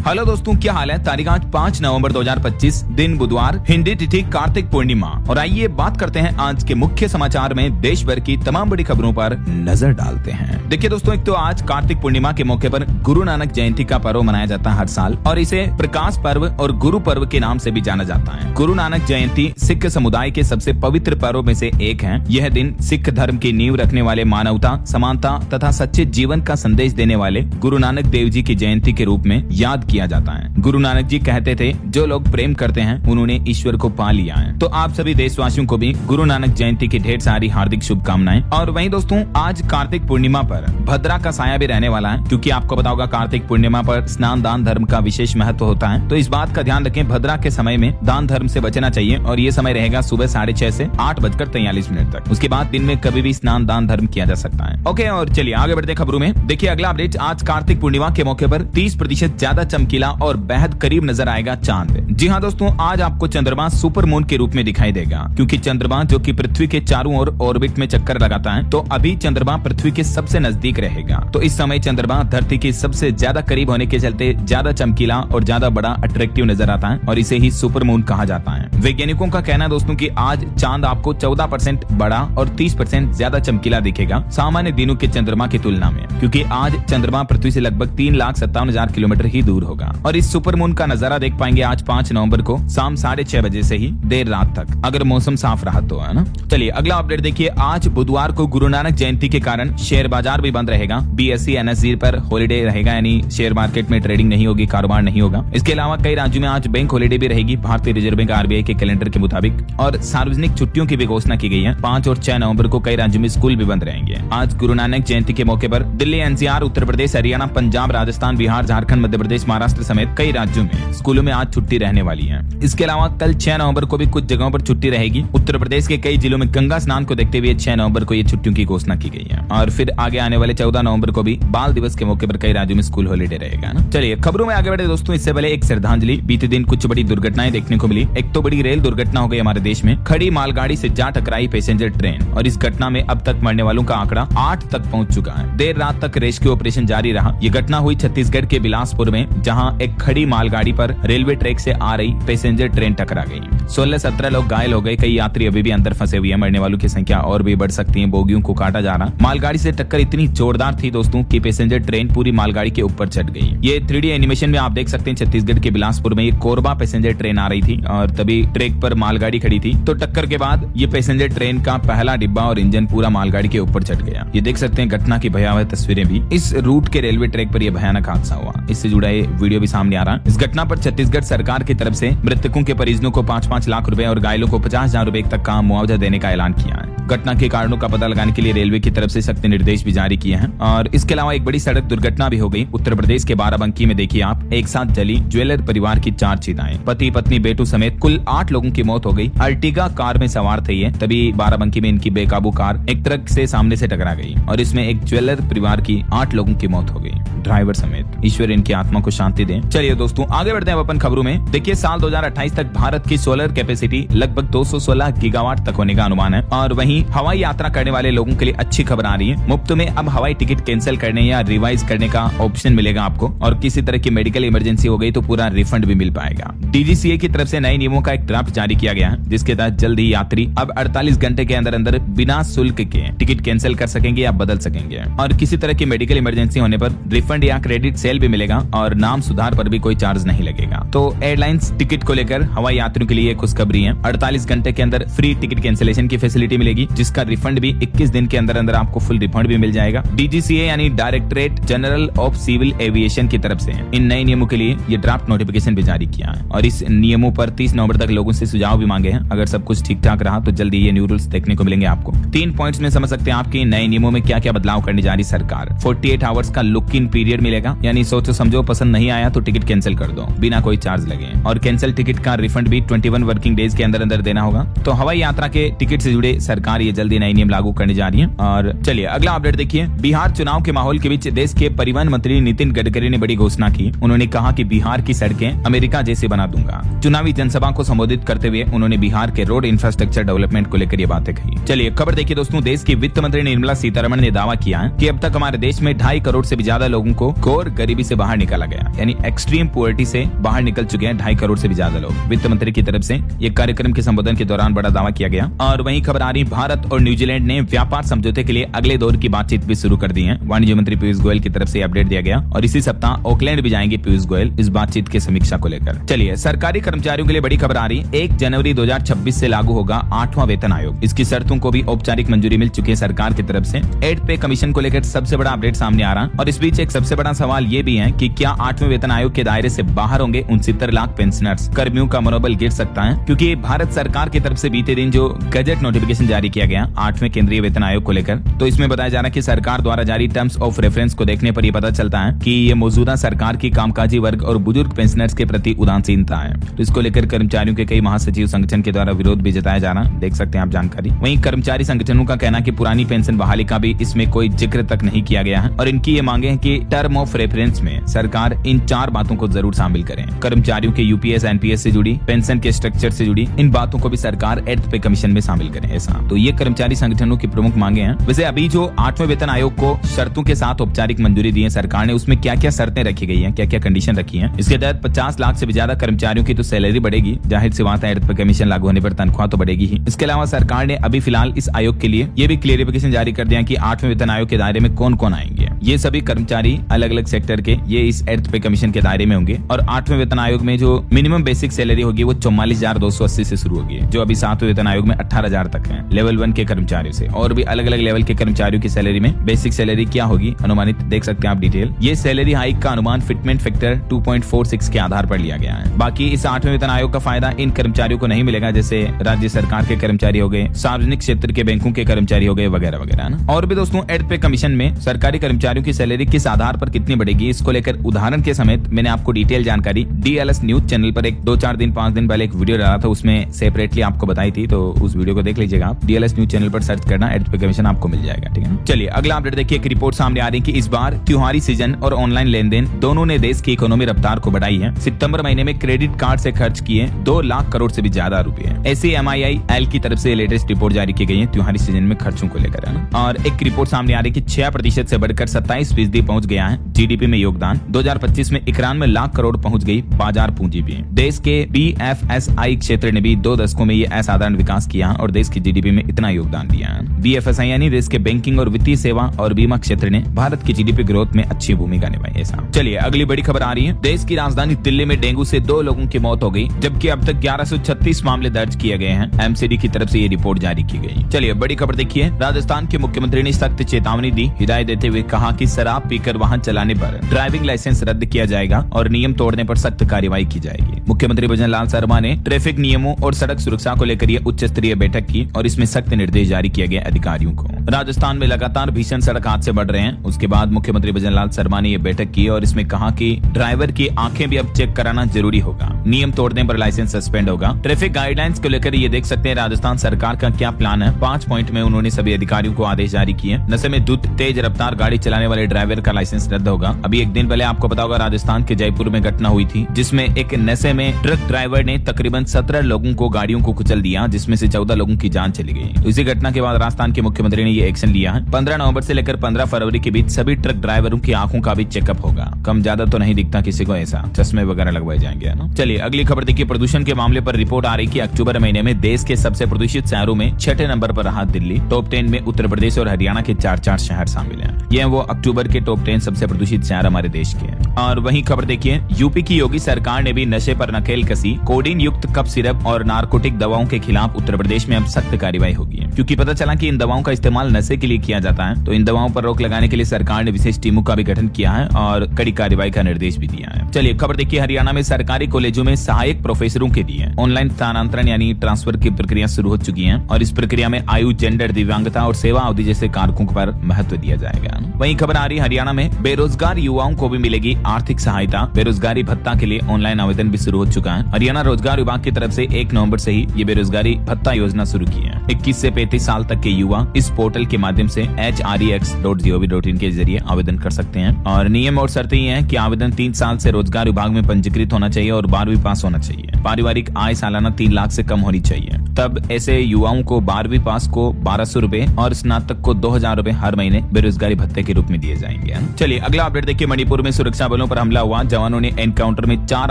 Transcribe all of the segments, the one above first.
Hello दोस्तों, क्या हाल है। तारीख आज 5 नवंबर 2025, दिन बुधवार, हिंदी तिथि कार्तिक पूर्णिमा। और आइए बात करते हैं आज के मुख्य समाचार में देश भर की तमाम बड़ी खबरों पर नजर डालते हैं। देखिए दोस्तों, एक तो आज कार्तिक पूर्णिमा के मौके पर गुरु नानक जयंती का पर्व मनाया जाता है हर साल, और इसे प्रकाश पर्व और गुरु पर्व के नाम से भी जाना जाता है। गुरु नानक जयंती सिख समुदाय के सबसे पवित्र पर्वों में से एक है। यह दिन सिख धर्म की नींव रखने वाले, मानवता, समानता तथा सच्चे जीवन का संदेश देने वाले गुरु नानक देव जी की जयंती के रूप में याद किया जाता है। गुरु नानक जी कहते थे, जो लोग प्रेम करते हैं उन्होंने ईश्वर को पा लिया है। तो आप सभी देशवासियों को भी गुरु नानक जयंती की ढेर सारी हार्दिक शुभकामनाएं। और वहीं दोस्तों, आज कार्तिक पूर्णिमा पर भद्रा का साया भी रहने वाला है, क्योंकि आपको पता होगा कार्तिक पूर्णिमा पर स्नान दान धर्म का विशेष महत्व होता है। तो इस बात का ध्यान रखें, भद्रा के समय में दान धर्म से बचना चाहिए, और ये समय रहेगा सुबह 6:30 से 8:43 तक। उसके बाद दिन में कभी भी स्नान दान धर्म किया जा सकता है। ओके, और चलिए आगे बढ़ते खबरों में। देखिए अगला अपडेट, आज कार्तिक पूर्णिमा के मौके पर 30% ज्यादा चमकीला और बेहद करीब नजर आएगा चांद। जी हाँ दोस्तों, आज आपको चंद्रमा सुपर मून के रूप में दिखाई देगा, क्योंकि चंद्रमा जो कि पृथ्वी के चारों ओर ऑर्बिट में चक्कर लगाता है, तो अभी चंद्रमा पृथ्वी के सबसे नजदीक रहेगा। तो इस समय चंद्रमा धरती के सबसे ज्यादा करीब होने के चलते ज्यादा चमकीला और ज्यादा बड़ा अट्रैक्टिव नजर आता है, और इसे ही सुपर मून कहा जाता है। वैज्ञानिकों का कहना है दोस्तों कि आज चांद आपको 14% बड़ा और 30% ज्यादा चमकीला दिखेगा सामान्य दिनों के चंद्रमा की तुलना में, क्योंकि आज चंद्रमा पृथ्वी से लगभग 3,57,000 किलोमीटर ही दूर होगा। और इस सुपर मून का नजारा देख पाएंगे आज 5 नवंबर को शाम 6:30 बजे से ही देर रात तक, अगर मौसम साफ रहा तो, है ना। चलिए अगला अपडेट देखिए, आज बुधवार को गुरु नानक जयंती के कारण शेयर बाजार भी बंद रहेगा। BSE NSE पर हॉलीडे रहेगा, यानी शेयर मार्केट में ट्रेडिंग नहीं होगी, कारोबार नहीं होगा। इसके अलावा कई राज्यों में आज बैंक हॉलीडे भी रहेगी भारतीय रिजर्व बैंक RBI के कैलेंडर के मुताबिक। और सार्वजनिक छुट्टियों की भी घोषणा की गई है। 5 और 6 नवंबर को कई राज्यों में स्कूल भी बंद रहेंगे। आज गुरु नानक जयंती के मौके पर दिल्ली, NCR, उत्तर प्रदेश, हरियाणा, पंजाब, राजस्थान, बिहार, झारखंड, मध्य प्रदेश, महाराष्ट्र समेत कई राज्यों में स्कूलों में आज छुट्टी रहने वाली है। इसके अलावा कल 6 नवंबर को भी कुछ जगहों पर छुट्टी रहेगी। उत्तर प्रदेश के कई जिलों में गंगा स्नान को देखते हुए 6 नवंबर को ये छुट्टियों की घोषणा की गई है। और फिर आगे आने वाले 14 नवंबर को भी बाल दिवस के मौके पर कई राज्यों में स्कूल हॉलीडे रहेगा ना। चलिए खबरों में आगे बढ़े दोस्तों, इससे पहले एक श्रद्धांजलि। बीते दिन कुछ बड़ी दुर्घटनाएं देखने को मिली। एक तो बड़ी रेल दुर्घटना हो गई हमारे देश में। खड़ी मालगाड़ी से जा टकराई पैसेंजर ट्रेन, और इस घटना में अब तक मरने वालों का आंकड़ा 8 तक पहुंच चुका है। देर रात तक रेस्क्यू ऑपरेशन जारी रहा। ये घटना हुई छत्तीसगढ़ के बिलासपुर में, जहां एक खड़ी मालगाड़ी पर रेलवे ट्रैक से आ रही पैसेंजर ट्रेन टकरा गई। 16-17 लोग घायल हो गए। कई यात्री अभी भी अंदर फंसे हुए हैं। मरने वालों की संख्या और भी बढ़ सकती है। बोगियों को काटा जा रहा। मालगाड़ी से टक्कर इतनी जोरदार थी दोस्तों कि पैसेंजर ट्रेन पूरी मालगाड़ी के ऊपर चढ़ गई। ये 3D एनिमेशन में आप देख सकते हैं। छत्तीसगढ़ के बिलासपुर में ये कोरबा पैसेंजर ट्रेन आ रही थी, और तभी ट्रैक पर मालगाड़ी खड़ी थी। तो टक्कर के बाद ये पैसेंजर ट्रेन का पहला डिब्बा और इंजन पूरा मालगाड़ी के ऊपर चढ़ गया। ये देख सकते हैं घटना की भयावह तस्वीरें भी। इस रूट के रेलवे ट्रैक पर यह भयानक हादसा हुआ। इससे जुड़ा ये वीडियो भी सामने आ रहा है। इस घटना पर छत्तीसगढ़ सरकार की तरफ से मृतकों के परिजनों को 5-5 लाख रुपए और घायलों को 50,000 रुपए तक का मुआवजा देने का ऐलान किया है। घटना के कारणों का पता लगाने के लिए रेलवे की तरफ से सख्त निर्देश भी जारी किए हैं। और इसके अलावा एक बड़ी सड़क दुर्घटना भी हो गई। उत्तर प्रदेश के बाराबंकी में देखिए आप, एक साथ जली ज्वेलर परिवार की 4 चिताएं। पति पत्नी बेटू समेत कुल 8 लोगों की मौत हो गई। अर्टिगा कार में सवार थे ये, तभी बाराबंकी में इनकी बेकाबू कार एक ट्रक से सामने से टकरा गई, और इसमें एक ज्वेलर परिवार की 8 लोगों की मौत हो गई, ड्राइवर समेत। ईश्वर इनकी आत्मा को शांति दे। चलिए दोस्तों आगे बढ़ते हैं अपन खबरों में। देखिए साल 2028 तक भारत की सोलर कैपेसिटी लगभग 216 गीगावाट तक होने का अनुमान है। और वहीं हवाई यात्रा करने वाले लोगों के लिए अच्छी खबर आ रही है। मुफ्त में अब हवाई टिकट कैंसिल करने या रिवाइज करने का ऑप्शन मिलेगा आपको, और किसी तरह की मेडिकल इमरजेंसी हो गई तो पूरा रिफंड भी मिल पाएगा। DGCA की तरफ से नए नियमों का एक ड्राफ्ट जारी किया गया है, जिसके तहत जल्द ही यात्री अब 48 घंटे के अंदर अंदर बिना शुल्क के टिकट कैंसिल कर सकेंगे या बदल सकेंगे। और किसी तरह की मेडिकल इमरजेंसी होने पर रिफंड या क्रेडिट सेल भी मिलेगा, और नाम सुधार पर भी कोई चार्ज नहीं लगेगा। तो एयरलाइंस टिकट को लेकर हवाई यात्रियों के लिए खुशखबरी है। 48 घंटे के अंदर फ्री टिकट कैंसिलेशन की फैसिलिटी मिलेगी, जिसका रिफंड भी 21 दिन के अंदर अंदर आपको फुल रिफंड भी मिल जाएगा। DGCA यानी directorate general of civil aviation की तरफ से इन नए नियमों के लिए ये ड्राफ्ट नोटिफिकेशन भी जारी किया है, और इस नियमों पर 30 नवंबर तक लोगों से सुझाव भी मांगे हैं। अगर सब कुछ ठीक ठाक रहा तो जल्दी ये न्यू रूल्स देखने को मिलेंगे आपको। 3 पॉइंट्स में समझ सकते हैं आपके नए नियमों में क्या क्या बदलाव करने जा रही सरकार। 48 आवर्स का लुक इन पीरियड मिलेगा, यानी सोचो समझो पसंद नहीं आया तो टिकट कैंसिल कर दो बिना कोई चार्ज लगे। और कैंसिल टिकट का रिफंड भी 21 वर्किंग डेज के अंदर अंदर देना होगा। तो हवाई यात्रा के टिकट से जुड़े सरकार सरकार ये जल्दी नए नियम लागू करने जा रही है। और चलिए अगला अपडेट देखिए। बिहार चुनाव के माहौल के बीच देश के परिवहन मंत्री नितिन गडकरी ने बड़ी घोषणा की। उन्होंने कहा कि बिहार की सड़कें अमेरिका जैसे बना दूंगा। चुनावी जनसभा को संबोधित करते हुए उन्होंने बिहार के रोड इंफ्रास्ट्रक्चर डेवलपमेंट को लेकर ये बातें कही। चलिए खबर देखिए दोस्तों। देश की वित्त मंत्री निर्मला सीतारमण ने दावा किया है कि अब तक हमारे देश में 2.5 करोड़ से भी ज्यादा लोगों को घोर गरीबी से बाहर निकाला गया, यानी एक्सट्रीम पुअर्टी से बाहर निकल चुके हैं 2.5 करोड़ से भी ज्यादा लोग। वित्त मंत्री की तरफ से ये कार्यक्रम के संबोधन के दौरान बड़ा दावा किया गया। और वहीं खबर आ रही, भारत और न्यूजीलैंड ने व्यापार समझौते के लिए अगले दौर की बातचीत भी शुरू कर दी है। वाणिज्य मंत्री पीयूष गोयल की तरफ से अपडेट दिया गया और इसी सप्ताह ऑकलैंड भी जाएंगे पीयूष गोयल इस बातचीत की समीक्षा को लेकर। चलिए सरकारी कर्मचारियों के लिए बड़ी खबर आ रही, 1 जनवरी 2026 से लागू होगा 8वां वेतन आयोग। इसकी शर्तों को भी औपचारिक मंजूरी मिल चुकी है सरकार की तरफ से। 8th पे कमीशन को लेकर सबसे बड़ा अपडेट सामने आ रहा है। और इस बीच एक सबसे बड़ा सवाल ये भी है कि क्या 8वें वेतन आयोग के दायरे से बाहर होंगे 69 लाख पेंशनर्स। कर्मियों का मनोबल गिर सकता है क्योंकि भारत सरकार की तरफ से बीते दिन जो गजट नोटिफिकेशन जारी किया गया 8वें केंद्रीय वेतन आयोग को लेकर, तो इसमें बताया जा रहा है कि सरकार द्वारा जारी टर्म्स ऑफ रेफरेंस को देखने पर यह पता चलता है कि ये मौजूदा सरकार की कामकाजी वर्ग और बुजुर्ग पेंशनर्स के प्रति उदासीनता है। तो इसको लेकर कर्मचारियों के कई महासचिव संगठन के द्वारा विरोध भी जताया जा रहा है, देख सकते हैं आप जानकारी। वहीं कर्मचारी संगठनों का कहना है कि पुरानी पेंशन बहाली का भी इसमें कोई जिक्र तक नहीं किया गया है और इनकी ये मांगे हैं कि टर्म ऑफ रेफरेंस में सरकार इन 4 बातों को जरूर शामिल करें। कर्मचारियों के यूपीएस एनपीएस से जुड़ी, पेंशन के स्ट्रक्चर से जुड़ी इन बातों को भी सरकार 8th पे कमीशन में शामिल करें। ऐसा तो ये कर्मचारी संगठनों की प्रमुख मांगे हैं। वैसे अभी जो 8वें वेतन आयोग को शर्तों के साथ औपचारिक मंजूरी दी है सरकार ने, उसमें क्या क्या शर्तें रखी गई है, क्या क्या कंडीशन रखी है। इसके तहत 50 लाख से भी ज्यादा कर्मचारियों की तो सैलरी बढ़ेगी, जाहिर सी बात है 8th पे कमीशन लागू होने पर तनख्वाह तो बढ़ेगी ही। इसके अलावा सरकार ने अभी फिलहाल इस आयोग के लिए ये भी क्लियरिफिकेशन जारी कर दिया कि 8वें वेतन आयोग के दायरे में कौन कौन आएंगे। ये सभी कर्मचारी अलग अलग सेक्टर के ये इस 8th पे कमीशन के दायरे में होंगे। और 8वें वेतन आयोग में जो मिनिमम बेसिक सैलरी होगी वो 44,280 से शुरू होगी, जो अभी 7वें वेतन आयोग में 18,000 तक है लेवल 1 के कर्मचारियों से। और भी अलग अलग लेवल के कर्मचारियों की सैलरी में बेसिक सैलरी क्या होगी अनुमानित, देख सकते हैं आप डिटेल। ये सैलरी हाइक का अनुमान फिटमेंट फैक्टर 2.46 के आधार पर लिया गया है। बाकी इस 8वें वेतन आयोग का फायदा इन कर्मचारियों को नहीं मिलेगा, जैसे राज्य सरकार के कर्मचारी हो गए, सार्वजनिक क्षेत्र के बैंकों के कर्मचारी हो गए वगैरह वगैरह ना। और भी दोस्तों 8th पे कमीशन में सरकारी कर्मचारियों की सैलरी किस आधार पर कितनी बढ़ेगी, इसको लेकर उदाहरण के समेत मैंने आपको डिटेल जानकारी DLS न्यूज चैनल पर एक 2-4 दिन 5 दिन पहले एक वीडियो डाला था, उसमें सेपरेटली आपको बताई थी, तो उस वीडियो को देख लीजिएगा आप। DLS न्यूज चैनल पर सर्च करना, 8th पे कमीशन आपको मिल जाएगा, ठीक है। चलिए अगला अपडेट देखिए। एक रिपोर्ट सामने आ रही है कि इस बार त्योहारी सीजन और ऑनलाइन लेन देन दोनों ने देश की इकोनॉमी रफ्तार को बढ़ाई है। सितंबर महीने में क्रेडिट कार्ड से खर्च किए 2 लाख करोड़ से भी ज्यादा रुपए। ऐसे MIIL की तरफ से लेटेस्ट रिपोर्ट जारी की गई है त्योहारी सीजन में खर्चों को लेकर, है ना। और एक रिपोर्ट सामने आ रही है कि 6% से बढ़कर 27% पहुंच गया है GDP में योगदान। 2025 में 91 लाख करोड़ पहुंच गई बाजार पूंजी भी। देश के BFSI क्षेत्र ने भी 2 दशकों में ये असाधारण विकास किया और देश की GDP में इतना योगदान दिया है। BFSI यानी देश के बैंकिंग और वित्तीय सेवा और बीमा क्षेत्र ने भारत की GDP ग्रोथ में अच्छी भूमिका निभाई। ऐसा चलिए अगली बड़ी खबर आ रही है। देश की राजधानी दिल्ली में डेंगू से 2 लोगों की मौत हो गई, जबकि अब तक 1136 मामले दर्ज किए गए हैं। MCD की तरफ से ये रिपोर्ट जारी की गई। चलिए बड़ी खबर देखिए। राजस्थान के मुख्यमंत्री ने सख्त चेतावनी दी, हिदायत देते हुए कहा कि शराब पीकर वाहन चलाने पर ड्राइविंग लाइसेंस रद्द किया जाएगा और नियम तोड़ने पर सख्त कार्रवाई की जाएगी। मुख्यमंत्री भजन लाल शर्मा ने ट्रैफिक नियमों और सड़क सुरक्षा को लेकर यह उच्च स्तरीय बैठक की और इसमें सख्त निर्देश जारी किए गए अधिकारियों को। राजस्थान में लगातार भीषण सड़क हादसे बढ़ रहे हैं। उसके बाद मुख्यमंत्री भजन लाल शर्मा ने यह बैठक की और इसमें कहा कि ड्राइवर की आंखें भी अब चेक कराना जरूरी होगा, नियम तोड़ने पर लाइसेंस सस्पेंड होगा। ट्रैफिक गाइडलाइंस को लेकर ये देख सकते हैं राजस्थान सरकार का क्या प्लान है। 5 पॉइंट में उन्होंने सभी अधिकारियों को आदेश जारी किए। नशे में धुत तेज रफ्तार गाड़ी चलाने वाले ड्राइवर का लाइसेंस रद्द होगा। अभी एक दिन पहले आपको पता होगा राजस्थान के जयपुर में घटना हुई थी, जिसमें एक नशे में ट्रक ड्राइवर ने तकरीबन 17 लोगों को गाड़ियों को कुचल दिया, जिसमें से 14 लोगों की जान चली गई। तो इसी घटना के बाद राजस्थान के मुख्यमंत्री ने ये एक्शन लिया है। 15 नवंबर से लेकर 15 फरवरी के बीच सभी ट्रक ड्राइवरों की आंखों का भी चेकअप होगा। कम ज्यादा तो नहीं दिखता किसी को, ऐसा चश्मे वगैरह लगवाए जाएंगे ना। चलिए अगली खबर देखिए। प्रदूषण के मामले पर रिपोर्ट आ रही कि अक्टूबर महीने में देश के सबसे प्रदूषित शहरों में 6ठे नंबर पर रहा दिल्ली। टॉप 10 में उत्तर प्रदेश और हरियाणा के 4 शहर शामिल हैं। ये वो अक्टूबर के टॉप 10 सबसे प्रदूषित शहर हमारे देश के हैं। और वहीं खबर देखिए, यूपी की योगी सरकार ने भी नशे पर नकेल कसी। कोडीन युक्त कफ सिरप और नारकोटिक दवाओं के खिलाफ उत्तर प्रदेश में अब सख्त कार्रवाई होगी, क्योंकि पता चला कि इन दवाओं का इस्तेमाल नशे के लिए किया जाता है, तो इन दवाओं पर रोक लगाने के लिए सरकार ने विशेष टीमों का भी गठन किया है और कड़ी कार्रवाई का निर्देश भी दिया है। चलिए खबर देखिए, हरियाणा में सरकारी कॉलेजों में सहायक प्रोफेसरों के लिए ऑनलाइन स्थानांतरण यानी ट्रांसफर की प्रक्रिया शुरू हो चुकी है और इस प्रक्रिया में आयु, जेंडर, दिव्यांगता और सेवा अवधि जैसे कारकों पर महत्व दिया जाएगा। वहीं खबर आ रही है हरियाणा में बेरोजगार युवाओं को भी मिलेगी आर्थिक सहायता। बेरोजगारी भत्ता के लिए ऑनलाइन आवेदन भी शुरू हो चुका है। हरियाणा रोजगार विभाग की तरफ से 1 नवंबर से ही ये बेरोजगारी भत्ता योजना शुरू की है। 21 से 35 साल तक के युवा इस पोर्टल के माध्यम से hrex.gov.in के जरिए आवेदन कर सकते हैं और नियम और शर्तें ये हैं कि आवेदन 3 साल से रोजगार विभाग में पंजीकृत होना चाहिए और 12वीं पास होना चाहिए। पारिवारिक आय सालाना 3 लाख से कम होनी चाहिए। तब ऐसे युवाओं को 12वीं पास को 1200 रूपए और स्नातक को 2000 रूपए हर महीने बेरोजगारी भत्ते के रूप में दिए जाएंगे। चलिए अगला अपडेट देखिए, मणिपुर में सुरक्षा बलों पर हमला हुआ, जवानों ने एनकाउंटर में 4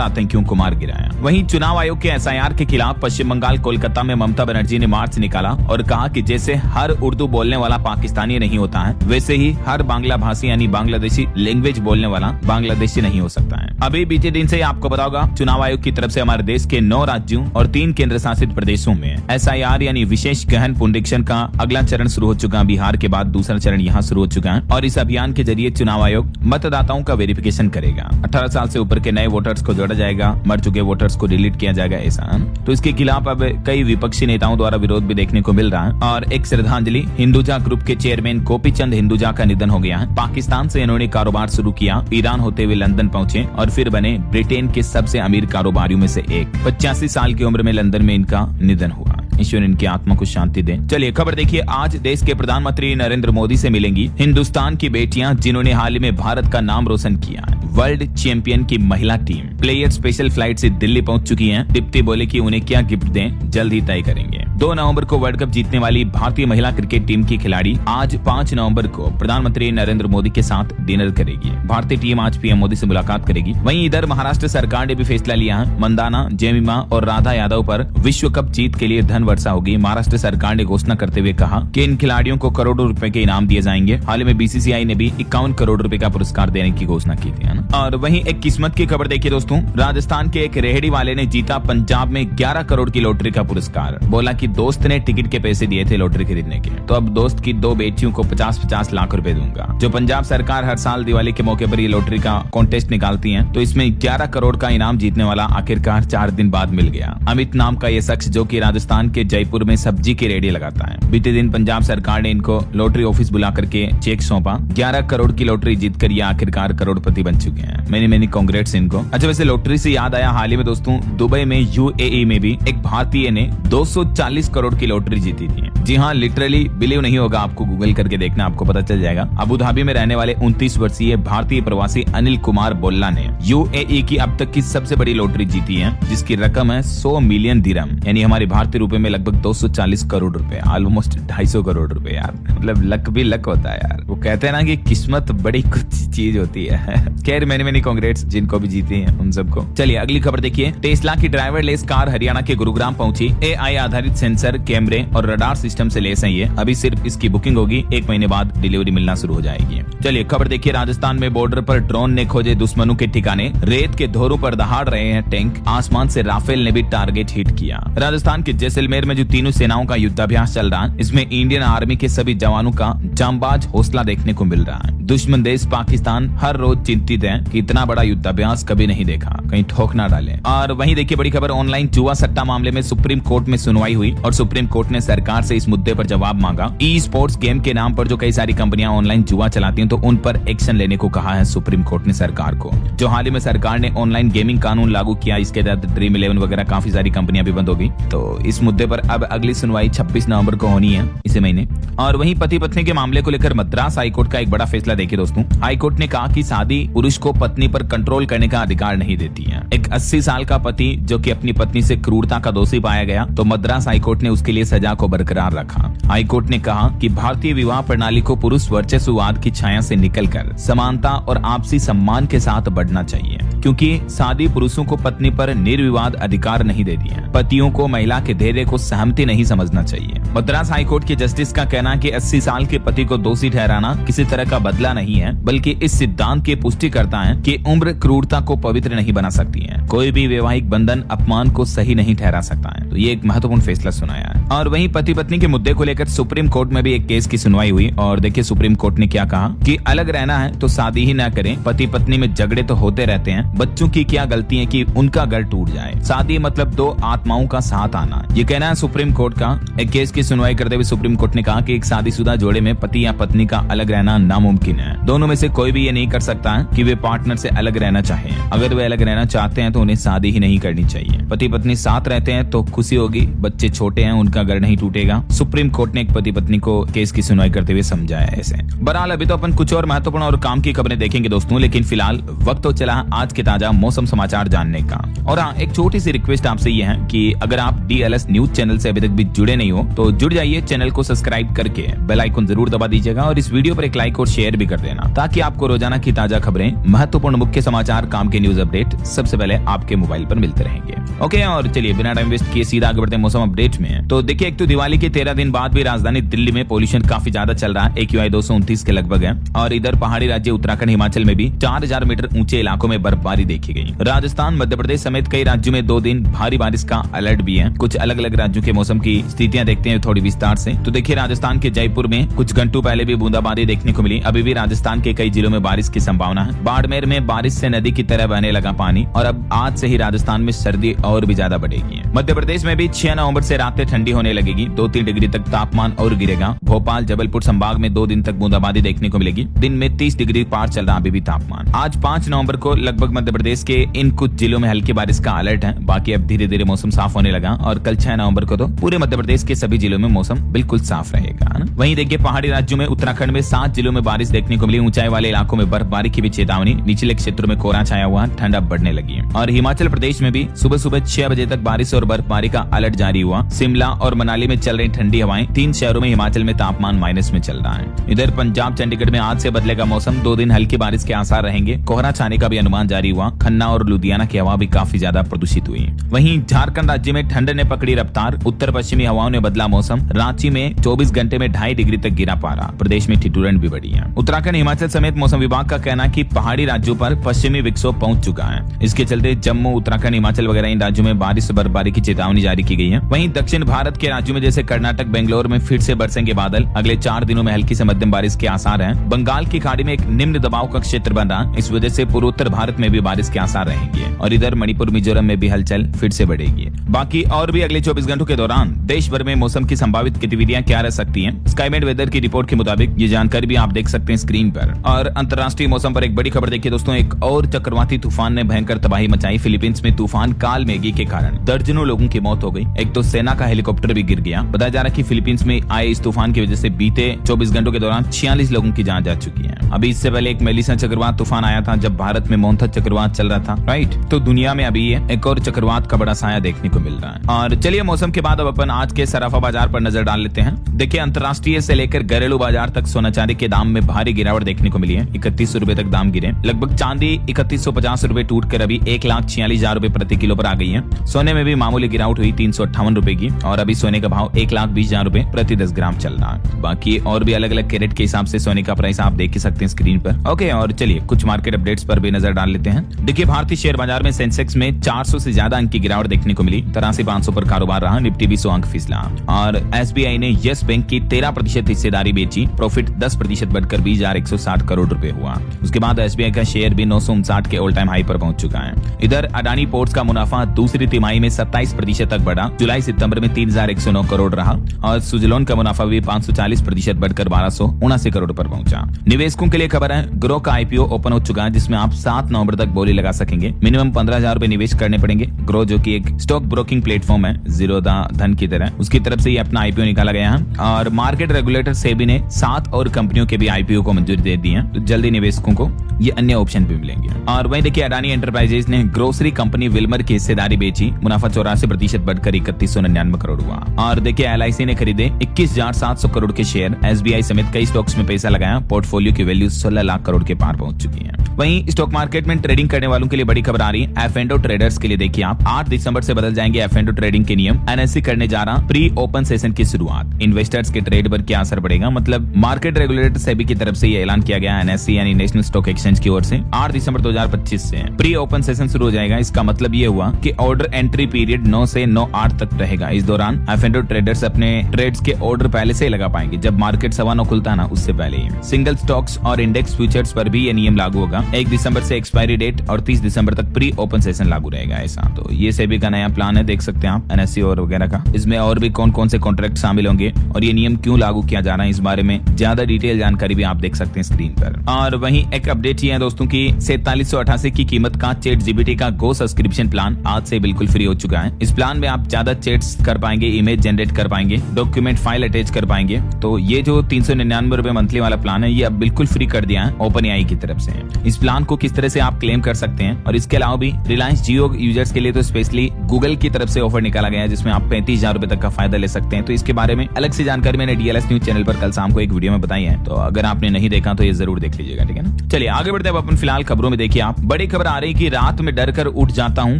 आतंकियों को मार गिराया। वहीं चुनाव आयोग के SIR के खिलाफ पश्चिम बंगाल कोलकाता में ममता बनर्जी ने मार्च निकाला और कहा कि जैसे हर उर्दू बोलने वाला पाकिस्तानी नहीं होता है, वैसे ही हर बांग्ला भाषी यानी बांग्लादेशी लैंग्वेज बोलने वाला बांग्लादेशी नहीं हो सकता है। अभी बीते दिन से आपको पता होगा, चुनाव आयोग की तरफ से हमारे देश के 9 राज्यों और 3 केंद्र शासित प्रदेशों में SIR यानी विशेष गहन पुनरीक्षण का अगला चरण शुरू हो चुका है। बिहार के बाद दूसरा चरण यहाँ शुरू हो चुका है और इस अभियान के जरिए चुनाव आयोग मतदाताओं का वेरिफिकेशन करेगा। 18 साल से ऊपर के नए वोटर्स को जोड़ा जाएगा, मर चुके वोटर्स को डिलीट किया जाएगा ऐसा। तो इसके खिलाफ अब कई विपक्षी नेताओं द्वारा विरोध भी देखने को मिल रहा है। और एक श्रद्धांजलि, हिंदुजा ग्रुप के चेयरमैन गोपीचंद हिंदुजा का निधन हो गया है। पाकिस्तान से इन्होंने कारोबार शुरू किया, ईरान होते हुए लंदन पहुंचे और फिर बने ब्रिटेन के सबसे अमीर कारोबारियों में से एक। 85 साल की उम्र में लंदन में इनका निधन हुआ। ईश्वर इनकी आत्मा को शांति दे। चलिए खबर देखिए, आज देश के प्रधानमंत्री नरेंद्र मोदी से मिलेंगी हिंदुस्तान की बेटियां जिन्होंने हाल ही में भारत का नाम रोशन किया है। वर्ल्ड चैंपियन की महिला टीम प्लेयर स्पेशल फ्लाइट से दिल्ली पहुंच चुकी हैं। दीप्ति बोले कि उन्हें क्या गिफ्ट दें, जल्द ही तय करेंगे। 2 नवंबर को वर्ल्ड कप जीतने वाली भारतीय महिला क्रिकेट टीम की खिलाड़ी आज 5 नवंबर को प्रधानमंत्री नरेंद्र मोदी के साथ डिनर करेगी। भारतीय टीम आज पीएम मोदी से मुलाकात करेगी। वहीं इधर महाराष्ट्र सरकार ने भी फैसला लिया है, मंदाना, जेमिमा और राधा यादव पर विश्व कप जीत के लिए धन वर्षा होगी। महाराष्ट्र सरकार ने घोषणा करते हुए कहा कि इन खिलाड़ियों को करोड़ों रुपए के इनाम दिए जाएंगे। हाल ही में BCCI ने भी 51 करोड़ रुपए का पुरस्कार देने की घोषणा की थी। और वहीं एक किस्मत की खबर देखिए दोस्तों, राजस्थान के एक रेहड़ी वाले ने जीता पंजाब में 11 करोड़ की लॉटरी का पुरस्कार। बोला कि दोस्त ने टिकट के पैसे दिए थे लॉटरी खरीदने के, तो अब दोस्त की 2 बेटियों को 50-50 लाख रुपए दूंगा। जो पंजाब सरकार हर साल दिवाली के मौके पर ये लॉटरी का कॉन्टेस्ट निकालती है, तो इसमें 11 करोड़ का इनाम जीतने वाला आखिरकार 4 दिन बाद मिल गया। अमित नाम का ये शख्स जो कि राजस्थान के जयपुर में सब्जी की रेडी लगाता है। बीते दिन पंजाब सरकार ने इनको लॉटरी ऑफिस बुला करके चेक सौंपा। 11 करोड़ की लॉटरी जीतकर ये आखिरकार करोड़पति बन चुके हैं। मैनी कांग्रेट्स इनको। अच्छा वैसे लॉटरी से याद आया, हाल ही में दोस्तों दुबई में UAE में भी एक भारतीय ने 240 करोड़ की लॉटरी जीती थी। जी हाँ, लिटरली बिलीव नहीं होगा, आपको गूगल करके देखना, आपको पता चल जाएगा। अबू धाबी में रहने वाले 29 वर्षीय भारतीय प्रवासी अनिल कुमार बोल्ला ने UAE की अब तक की सबसे बड़ी लॉटरी जीती है, जिसकी रकम है 100 मिलियन दिरहम, यानी हमारे भारतीय रुपए में लगभग 240 करोड़ रुपए, ऑलमोस्ट 250 करोड़ रुपए। यार मतलब लक भी लक होता है यार। वो कहते हैं ना कि किस्मत बड़ी कुछ चीज होती है। खैर मैनी कांग्रेट्स जिनको भी जीते हैं उन सबको। चलिए अगली खबर देखिए, टेस्ला की ड्राइवरलेस कार हरियाणा के गुरुग्राम पहुंची। AI आधारित सेंसर, कैमरे और रडार सिस्टम से लेस है ये। अभी सिर्फ इसकी बुकिंग होगी, 1 महीने बाद डिलीवरी मिलना शुरू हो जाएगी। चलिए खबर देखिए, राजस्थान में बॉर्डर पर ड्रोन ने खोजे दुश्मनों के ठिकाने। रेत के धोरों पर दहाड़ रहे हैं टैंक। आसमान से राफेल ने भी टारगेट हिट किया। राजस्थान के जैसलमेर में जो तीनों सेनाओं का युद्धाभ्यास चल रहा है, इसमें इंडियन आर्मी के सभी जवानों का जांबाज हौसला देखने को मिल रहा है। दुश्मन देश पाकिस्तान हर रोज चिंतित है कि इतना बड़ा युद्धाभ्यास कभी नहीं देखा, कहीं ठोक ना डाले। और वहीं देखिए बड़ी खबर, ऑनलाइन जुआ सट्टा मामले में सुप्रीम कोर्ट में सुनवाई हुई और सुप्रीम कोर्ट ने सरकार से इस मुद्दे पर जवाब मांगा। E-स्पोर्ट्स गेम के नाम पर जो कई सारी कंपनियां ऑनलाइन जुआ चलाती हैं, तो उन पर एक्शन लेने को कहा है सुप्रीम कोर्ट ने सरकार को। जो हाल ही में सरकार ने ऑनलाइन गेमिंग कानून लागू किया, इसके तहत ड्रीम 11 वगैरह काफी सारी कंपनियां भी बंद होगी। तो इस मुद्दे पर अब अगली सुनवाई 26 नवंबर को होनी है, इसी महीने। और वहीं पति पत्नी के मामले को लेकर मद्रास हाईकोर्ट का एक बड़ा फैसला देखिए दोस्तों। हाईकोर्ट ने कहा कि शादी पुरुष को पत्नी पर कंट्रोल करने का अधिकार नहीं देती है। एक 80 साल का पति जो कि अपनी पत्नी से क्रूरता का दोषी पाया गया, तो मद्रास हाईकोर्ट ने उसके लिए सजा को बरकरार रखा। हाईकोर्ट ने कहा कि भारतीय विवाह प्रणाली को पुरुष वर्चस्ववाद की छाया से निकलकर समानता और आपसी सम्मान के साथ बढ़ना चाहिए, क्योंकि शादी पुरुषों को पत्नी पर निर्विवाद अधिकार नहीं देती है। पतियों को महिला के धैर्य को सहमति नहीं समझना चाहिए। मद्रास हाईकोर्ट के जस्टिस का कहना है कि 80 साल के पति को दोषी ठहराना किसी तरह का बदला नहीं है, बल्कि इस सिद्धांत की पुष्टि करता है कि उम्र क्रूरता को पवित्र नहीं बना सकती है। कोई भी वैवाहिक बंधन अपमान को सही नहीं ठहरा सकता है। तो ये एक महत्वपूर्ण फैसला सुनाया है। और वहीं पति पत्नी के मुद्दे को लेकर सुप्रीम कोर्ट में भी एक केस की सुनवाई हुई और देखिए सुप्रीम कोर्ट ने क्या कहा कि अलग रहना है तो शादी ही ना करें, पति पत्नी में झगड़े तो होते रहते हैं, बच्चों की क्या गलती है कि उनका घर टूट जाए, शादी मतलब दो आत्माओं का साथ आना, ये कहना है सुप्रीम कोर्ट का। एक केस की सुनवाई करते हुए सुप्रीम कोर्ट ने कहा कि एक शादीशुदा जोड़े में पति या पत्नी का अलग रहना नामुमकिन है। दोनों में से कोई भी ये नहीं कर सकता है कि वे पार्टनर से अलग रहना चाहें। अगर वे अलग रहना चाहते हैं तो उन्हें शादी ही नहीं करनी चाहिए। पति पत्नी साथ रहते हैं तो खुशी होगी, बच्चे छोटे हैं उनका घर नहीं टूटेगा। सुप्रीम कोर्ट ने एक पति पत्नी को केस की सुनवाई करते हुए समझाया ऐसे। बहरहाल अभी तो अपन कुछ और महत्वपूर्ण और काम की खबरें देखेंगे दोस्तों, लेकिन फिलहाल वक्त तो चला आज के ताजा मौसम समाचार जानने का। और हाँ, एक छोटी सी रिक्वेस्ट आपसे ये है कि अगर आप DLS न्यूज चैनल से अभी तक भी जुड़े नहीं हो तो जुड़ जाइए, चैनल को सब्सक्राइब करके बेल आइकन जरूर दबा दीजिएगा और इस वीडियो पर एक लाइक और शेयर भी कर देना ताकि आपको रोजाना की ताजा खबरें, महत्वपूर्ण मुख्य समाचार, काम के न्यूज अपडेट सबसे पहले आपके मोबाइल पर मिलते रहेंगे। ओके, और चलिए बिना टाइम वेस्ट किए सीधा आगे बढ़ते हैं मौसम अपडेट में। तो देखिए, एक तो दिवाली के 13 दिन बाद भी राजधानी दिल्ली में पोल्यूशन काफी ज्यादा चल रहा है, AQI 229 के लगभग है। और इधर पहाड़ी राज्य उत्तराखंड हिमाचल में भी 4000 मीटर ऊंचे इलाकों में बर्फबारी देखी गई। राजस्थान मध्य प्रदेश समेत कई राज्यों में 2 दिन भारी बारिश का अलर्ट भी है। कुछ अलग अलग राज्यों के मौसम की स्थितियां देखते हैं थोड़ी विस्तार से। तो देखिए, राजस्थान के जयपुर में कुछ घंटों पहले भी बूंदाबांदी देखने को मिली। अभी भी राजस्थान के कई जिलों में बारिश की संभावना है। बाड़मेर में बारिश से नदी की तरह बहने लगा पानी और अब आज से ही राजस्थान में सर्दी और भी ज्यादा बढ़ेगी। मध्य प्रदेश में भी 6 नवंबर से रातें ठंडी होने लगेगी। 2-3 डिग्री तक तापमान और गिरेगा। भोपाल जबलपुर संभाग में 2 दिन तक बूंदाबांदी देखने को मिलेगी। दिन में 30 डिग्री पार चल रहा अभी भी तापमान। आज 5 नवंबर को लगभग मध्य प्रदेश के इन कुछ जिलों में हल्की बारिश का अलर्ट है। बाकी अब धीरे धीरे मौसम साफ होने लगा और कल 6 नवंबर को तो पूरे मध्य प्रदेश के सभी जिलों में मौसम बिल्कुल साफ रहेगा। वहीं देखिए, पहाड़ी राज्यों में उत्तराखंड में 7 जिलों में बारिश देखने को मिली। ऊंचाई वाले इलाकों में बर्फबारी की भी चेतावनी। निचले क्षेत्रों में कोहरा छाया हुआ, ठंड अब बढ़ने लगी है। और हिमाचल प्रदेश में भी सुबह सुबह 6 बजे तक बारिश और बर्फबारी का अलर्ट जारी हुआ। शिमला और मनाली में चल रही ठंडी हवाएं। 3 शहरों में हिमाचल में तापमान माइनस में चल रहा है। इधर पंजाब चंडीगढ़ में आज से बदलेगा मौसम। 2 दिन हल्की बारिश के आसार रहेंगे। कोहरा छाने का भी अनुमान जारी हुआ। खन्ना और लुधियाना की हवा भी काफी ज्यादा प्रदूषित हुई। वहीं झारखंड राज्य में ठंड ने पकड़ी रफ्तार। उत्तर पश्चिमी हवाओं ने बदला मौसम। रांची में 24 घंटे में 2.5 डिग्री तक गिरा पारा। प्रदेश में ठिठुरन भी बढ़ी है। उत्तराखंड हिमाचल समेत मौसम विभाग का कहना है कि पहाड़ी राज्यों पर पश्चिमी विक्षोभ पहुंच चुका है। इसके चलते जम्मू, उत्तराखंड, हिमाचल वगैरह इन राज्यों में बारिश और बर्फबारी की चेतावनी जारी की गई है। वहीं दक्षिण भारत के राज्यों में जैसे कर्नाटक, बेंगलोर में फिर से बरसेंगे बादल। अगले 4 दिनों में हल्की से मध्यम बारिश के आसार हैं। बंगाल की खाड़ी में एक निम्न दबाव का क्षेत्र बन रहा, इस वजह से पूर्वोत्तर भारत में भी बारिश के आसार रहेंगे। और इधर मणिपुर, मिजोरम में भी हलचल फिर से बढ़ेगी। बाकी और भी अगले 24 घंटों के दौरान देश भर में मौसम की संभावित गतिविधियां क्या रह सकती हैं, स्काईमेट वेदर की रिपोर्ट के मुताबिक ये जानकारी भी आप देख सकते हैं स्क्रीन पर। और अंतर्राष्ट्रीय मौसम पर एक बड़ी खबर देखिए दोस्तों, एक और चक्रवाती तूफान ने भयंकर तबाही मचाई। फिलीपींस में तूफान काल मेघी के कारण दर्जनों लोगों की मौत हो गई। एक तो सेना का हेलीकॉप्टर भी गिर गया। बताया जा रहा है कि फिलीपींस में आए इस तूफान की वजह से बीते 24 घंटों के दौरान 46 लोगों की जान जा चुकी है। अभी इससे पहले एक मेलिसा चक्रवात तूफान आया था जब भारत में मोन्था चक्रवात चल रहा था, राइट। तो दुनिया में अभी एक और चक्रवात का बड़ा साया देखने को मिल रहा है। और चलिए मौसम के बाद अब अपन आज के सराफा बाजार पर नजर डाल लेते हैं। देखिए, अंतर्राष्ट्रीय से लेकर घरेलू बाजार तक सोना चांदी के दाम में भारी गिरावट देखने को मिली है। 3100 रुपए तक दाम गिरे। लगभग चांदी 3150 रुपए टूट कर अभी 1,46,000 रुपए प्रति किलो पर आ गई है। सोने में भी मामूली गिरावट हुई 358 रुपए की और अभी सोने का भाव 1,20,000 रुपए प्रति 10 ग्राम चल रहा है। बाकी और भी अलग अलग कैरेट के हिसाब से सोने का प्राइस आप देख सकते हैं स्क्रीन पर। ओके, और चलिए कुछ मार्केट अपडेट्स पर भी नजर डाल लेते हैं। देखिए, भारतीय शेयर बाजार में सेंसेक्स में 400 से ज्यादा अंक की गिरावट देखने को मिली। 83,500 पर कारोबार रहा। निफ्टी भी 100 अंक फिसला। और SBI ने यस बैंक की 13% हिस्सेदारी बेची। प्रॉफिट 10% बढ़कर 20,160 करोड़ रुपए हुआ। उसके बाद SBI का शेयर भी 959 के ऑल टाइम हाई पर पहुंच चुका है। इधर अडानी पोर्ट्स का मुनाफा दूसरी तिमाही में 27% तक बढ़ा। जुलाई सितंबर में 3,109 करोड़ रहा। और सुजलोन का मुनाफा भी 540% बढ़कर 1,279 करोड़ पर पहुंचा। निवेशकों के लिए खबर है, ग्रो का IPO ओपन हो चुका है जिसमें आप 7 नवंबर तक बोली लगा सकेंगे। मिनिमम 15,000 रुपए निवेश करने पड़ेंगे। ग्रो जो कि एक स्टॉक ब्रोकिंग प्लेटफॉर्म है जीरोधा धन की तरह, उसकी तरफ से ये अपना IPO निकाला गया है। और मार्केट रेगुलेटर सेबी ने 7 और कंपनियों के भी IPO को मंजूरी दे दी है। तो जल्दी निवेशकों को ये अन्य ऑप्शन भी मिलेंगे। और वहीं देखिए, अडानी एंटरप्राइजेज ने ग्रोसरी कंपनी विल्मर की हिस्सेदारी बेची। मुनाफा 84% बढ़कर 3199 करोड़ हुआ। और देखिए, LIC ने खरीदे 21,700 करोड़ के शेयर। SBI समेत कई स्टॉक्स में पैसा लगाया। पोर्टफोलियो की वैल्यू 16 लाख करोड़ के पार पहुंच चुकी है। वहीं स्टॉक मार्केट में ट्रेडिंग करने वालों के लिए बड़ी खबर आ रही है। F&O ट्रेडर्स के लिए देखिए, आप 8 दिसंबर से बदल जाएंगे F&O ट्रेडिंग के नियम। NSE करने जा रहा प्री ओपन सेशन की शुरुआत। इन्वेस्टर्स के ट्रेड पर क्या असर पड़ेगा, मतलब मार्केट रेगुलेटर सेबी की तरफ से ये ऐलान किया गया NSE यानी नेशनल स्टॉक एक्सचेंज की ओर से 8 दिसंबर 2025 से प्री ओपन सेशन शुरू हो जाएगा। इसका मतलब ये हुआ कि ऑर्डर एंट्री पीरियड 9 से 9/8 तक रहेगा। इस दौरान F&O ट्रेडर्स अपने ट्रेड्स के ऑर्डर पहले से ही लगा पाएंगे जब मार्केट 9:15 खुलता है ना, उससे पहले ही। सिंगल स्टॉक्स और इंडेक्स फ्यूचर्स पर भी ये नियम लागू होगा। 1 दिसंबर से एक्सपायरी डेट और 30 दिसंबर तक प्री ओपन सेशन लागू रहेगा ऐसा। तो ये सेबी का नया प्लान है, देख सकते हैं आप, NSE और वगैरह का। इसमें और भी कौन कौन से कॉन्ट्रैक्ट शामिल होंगे और ये नियम क्यों लागू किया जा रहा है, इस बारे में ज्यादा डिटेल जानकारी भी आप देख सकते हैं स्क्रीन पर। और वहीं एक अपडेट ये है दोस्तों की 4788 की कीमत का ChatGPT का गो सब्सक्रिप्शन प्लान आज से बिल्कुल फ्री हो चुका है। इस प्लान में आप ज्यादा चैट्स कर पाएंगे, इमेज जनरेट कर पाएंगे, डॉक्यूमेंट फाइल अटैच कर पाएंगे। तो ये जो 399 रुपए मंथली वाला प्लान है, ये अब बिल्कुल फ्री कर दिया है OpenAI की तरफ से। इस प्लान को किस तरह से आप क्लेम कर सकते हैं और इसके अलावा भी रिलायंस जियो यूजर्स के लिए तो स्पेशली गूगल की तरफ से ऑफर निकाला गया है जिसमें आप 35,000 रुपए तक का फायदा ले सकते हैं। तो इसके बारे में अलग से जानकारी मैंने DLS न्यूज चैनल पर कल शाम को एक वीडियो में बताई है, तो अगर आपने नहीं देखा तो ये जरूर देख लीजिएगा, ठीक है ना। चलिए आगे बढ़ते हैं अपन फिलहाल खबरों में। देखिए आप, बड़ी खबर आ रही कि रात में डर कर उठ जाता हूँ,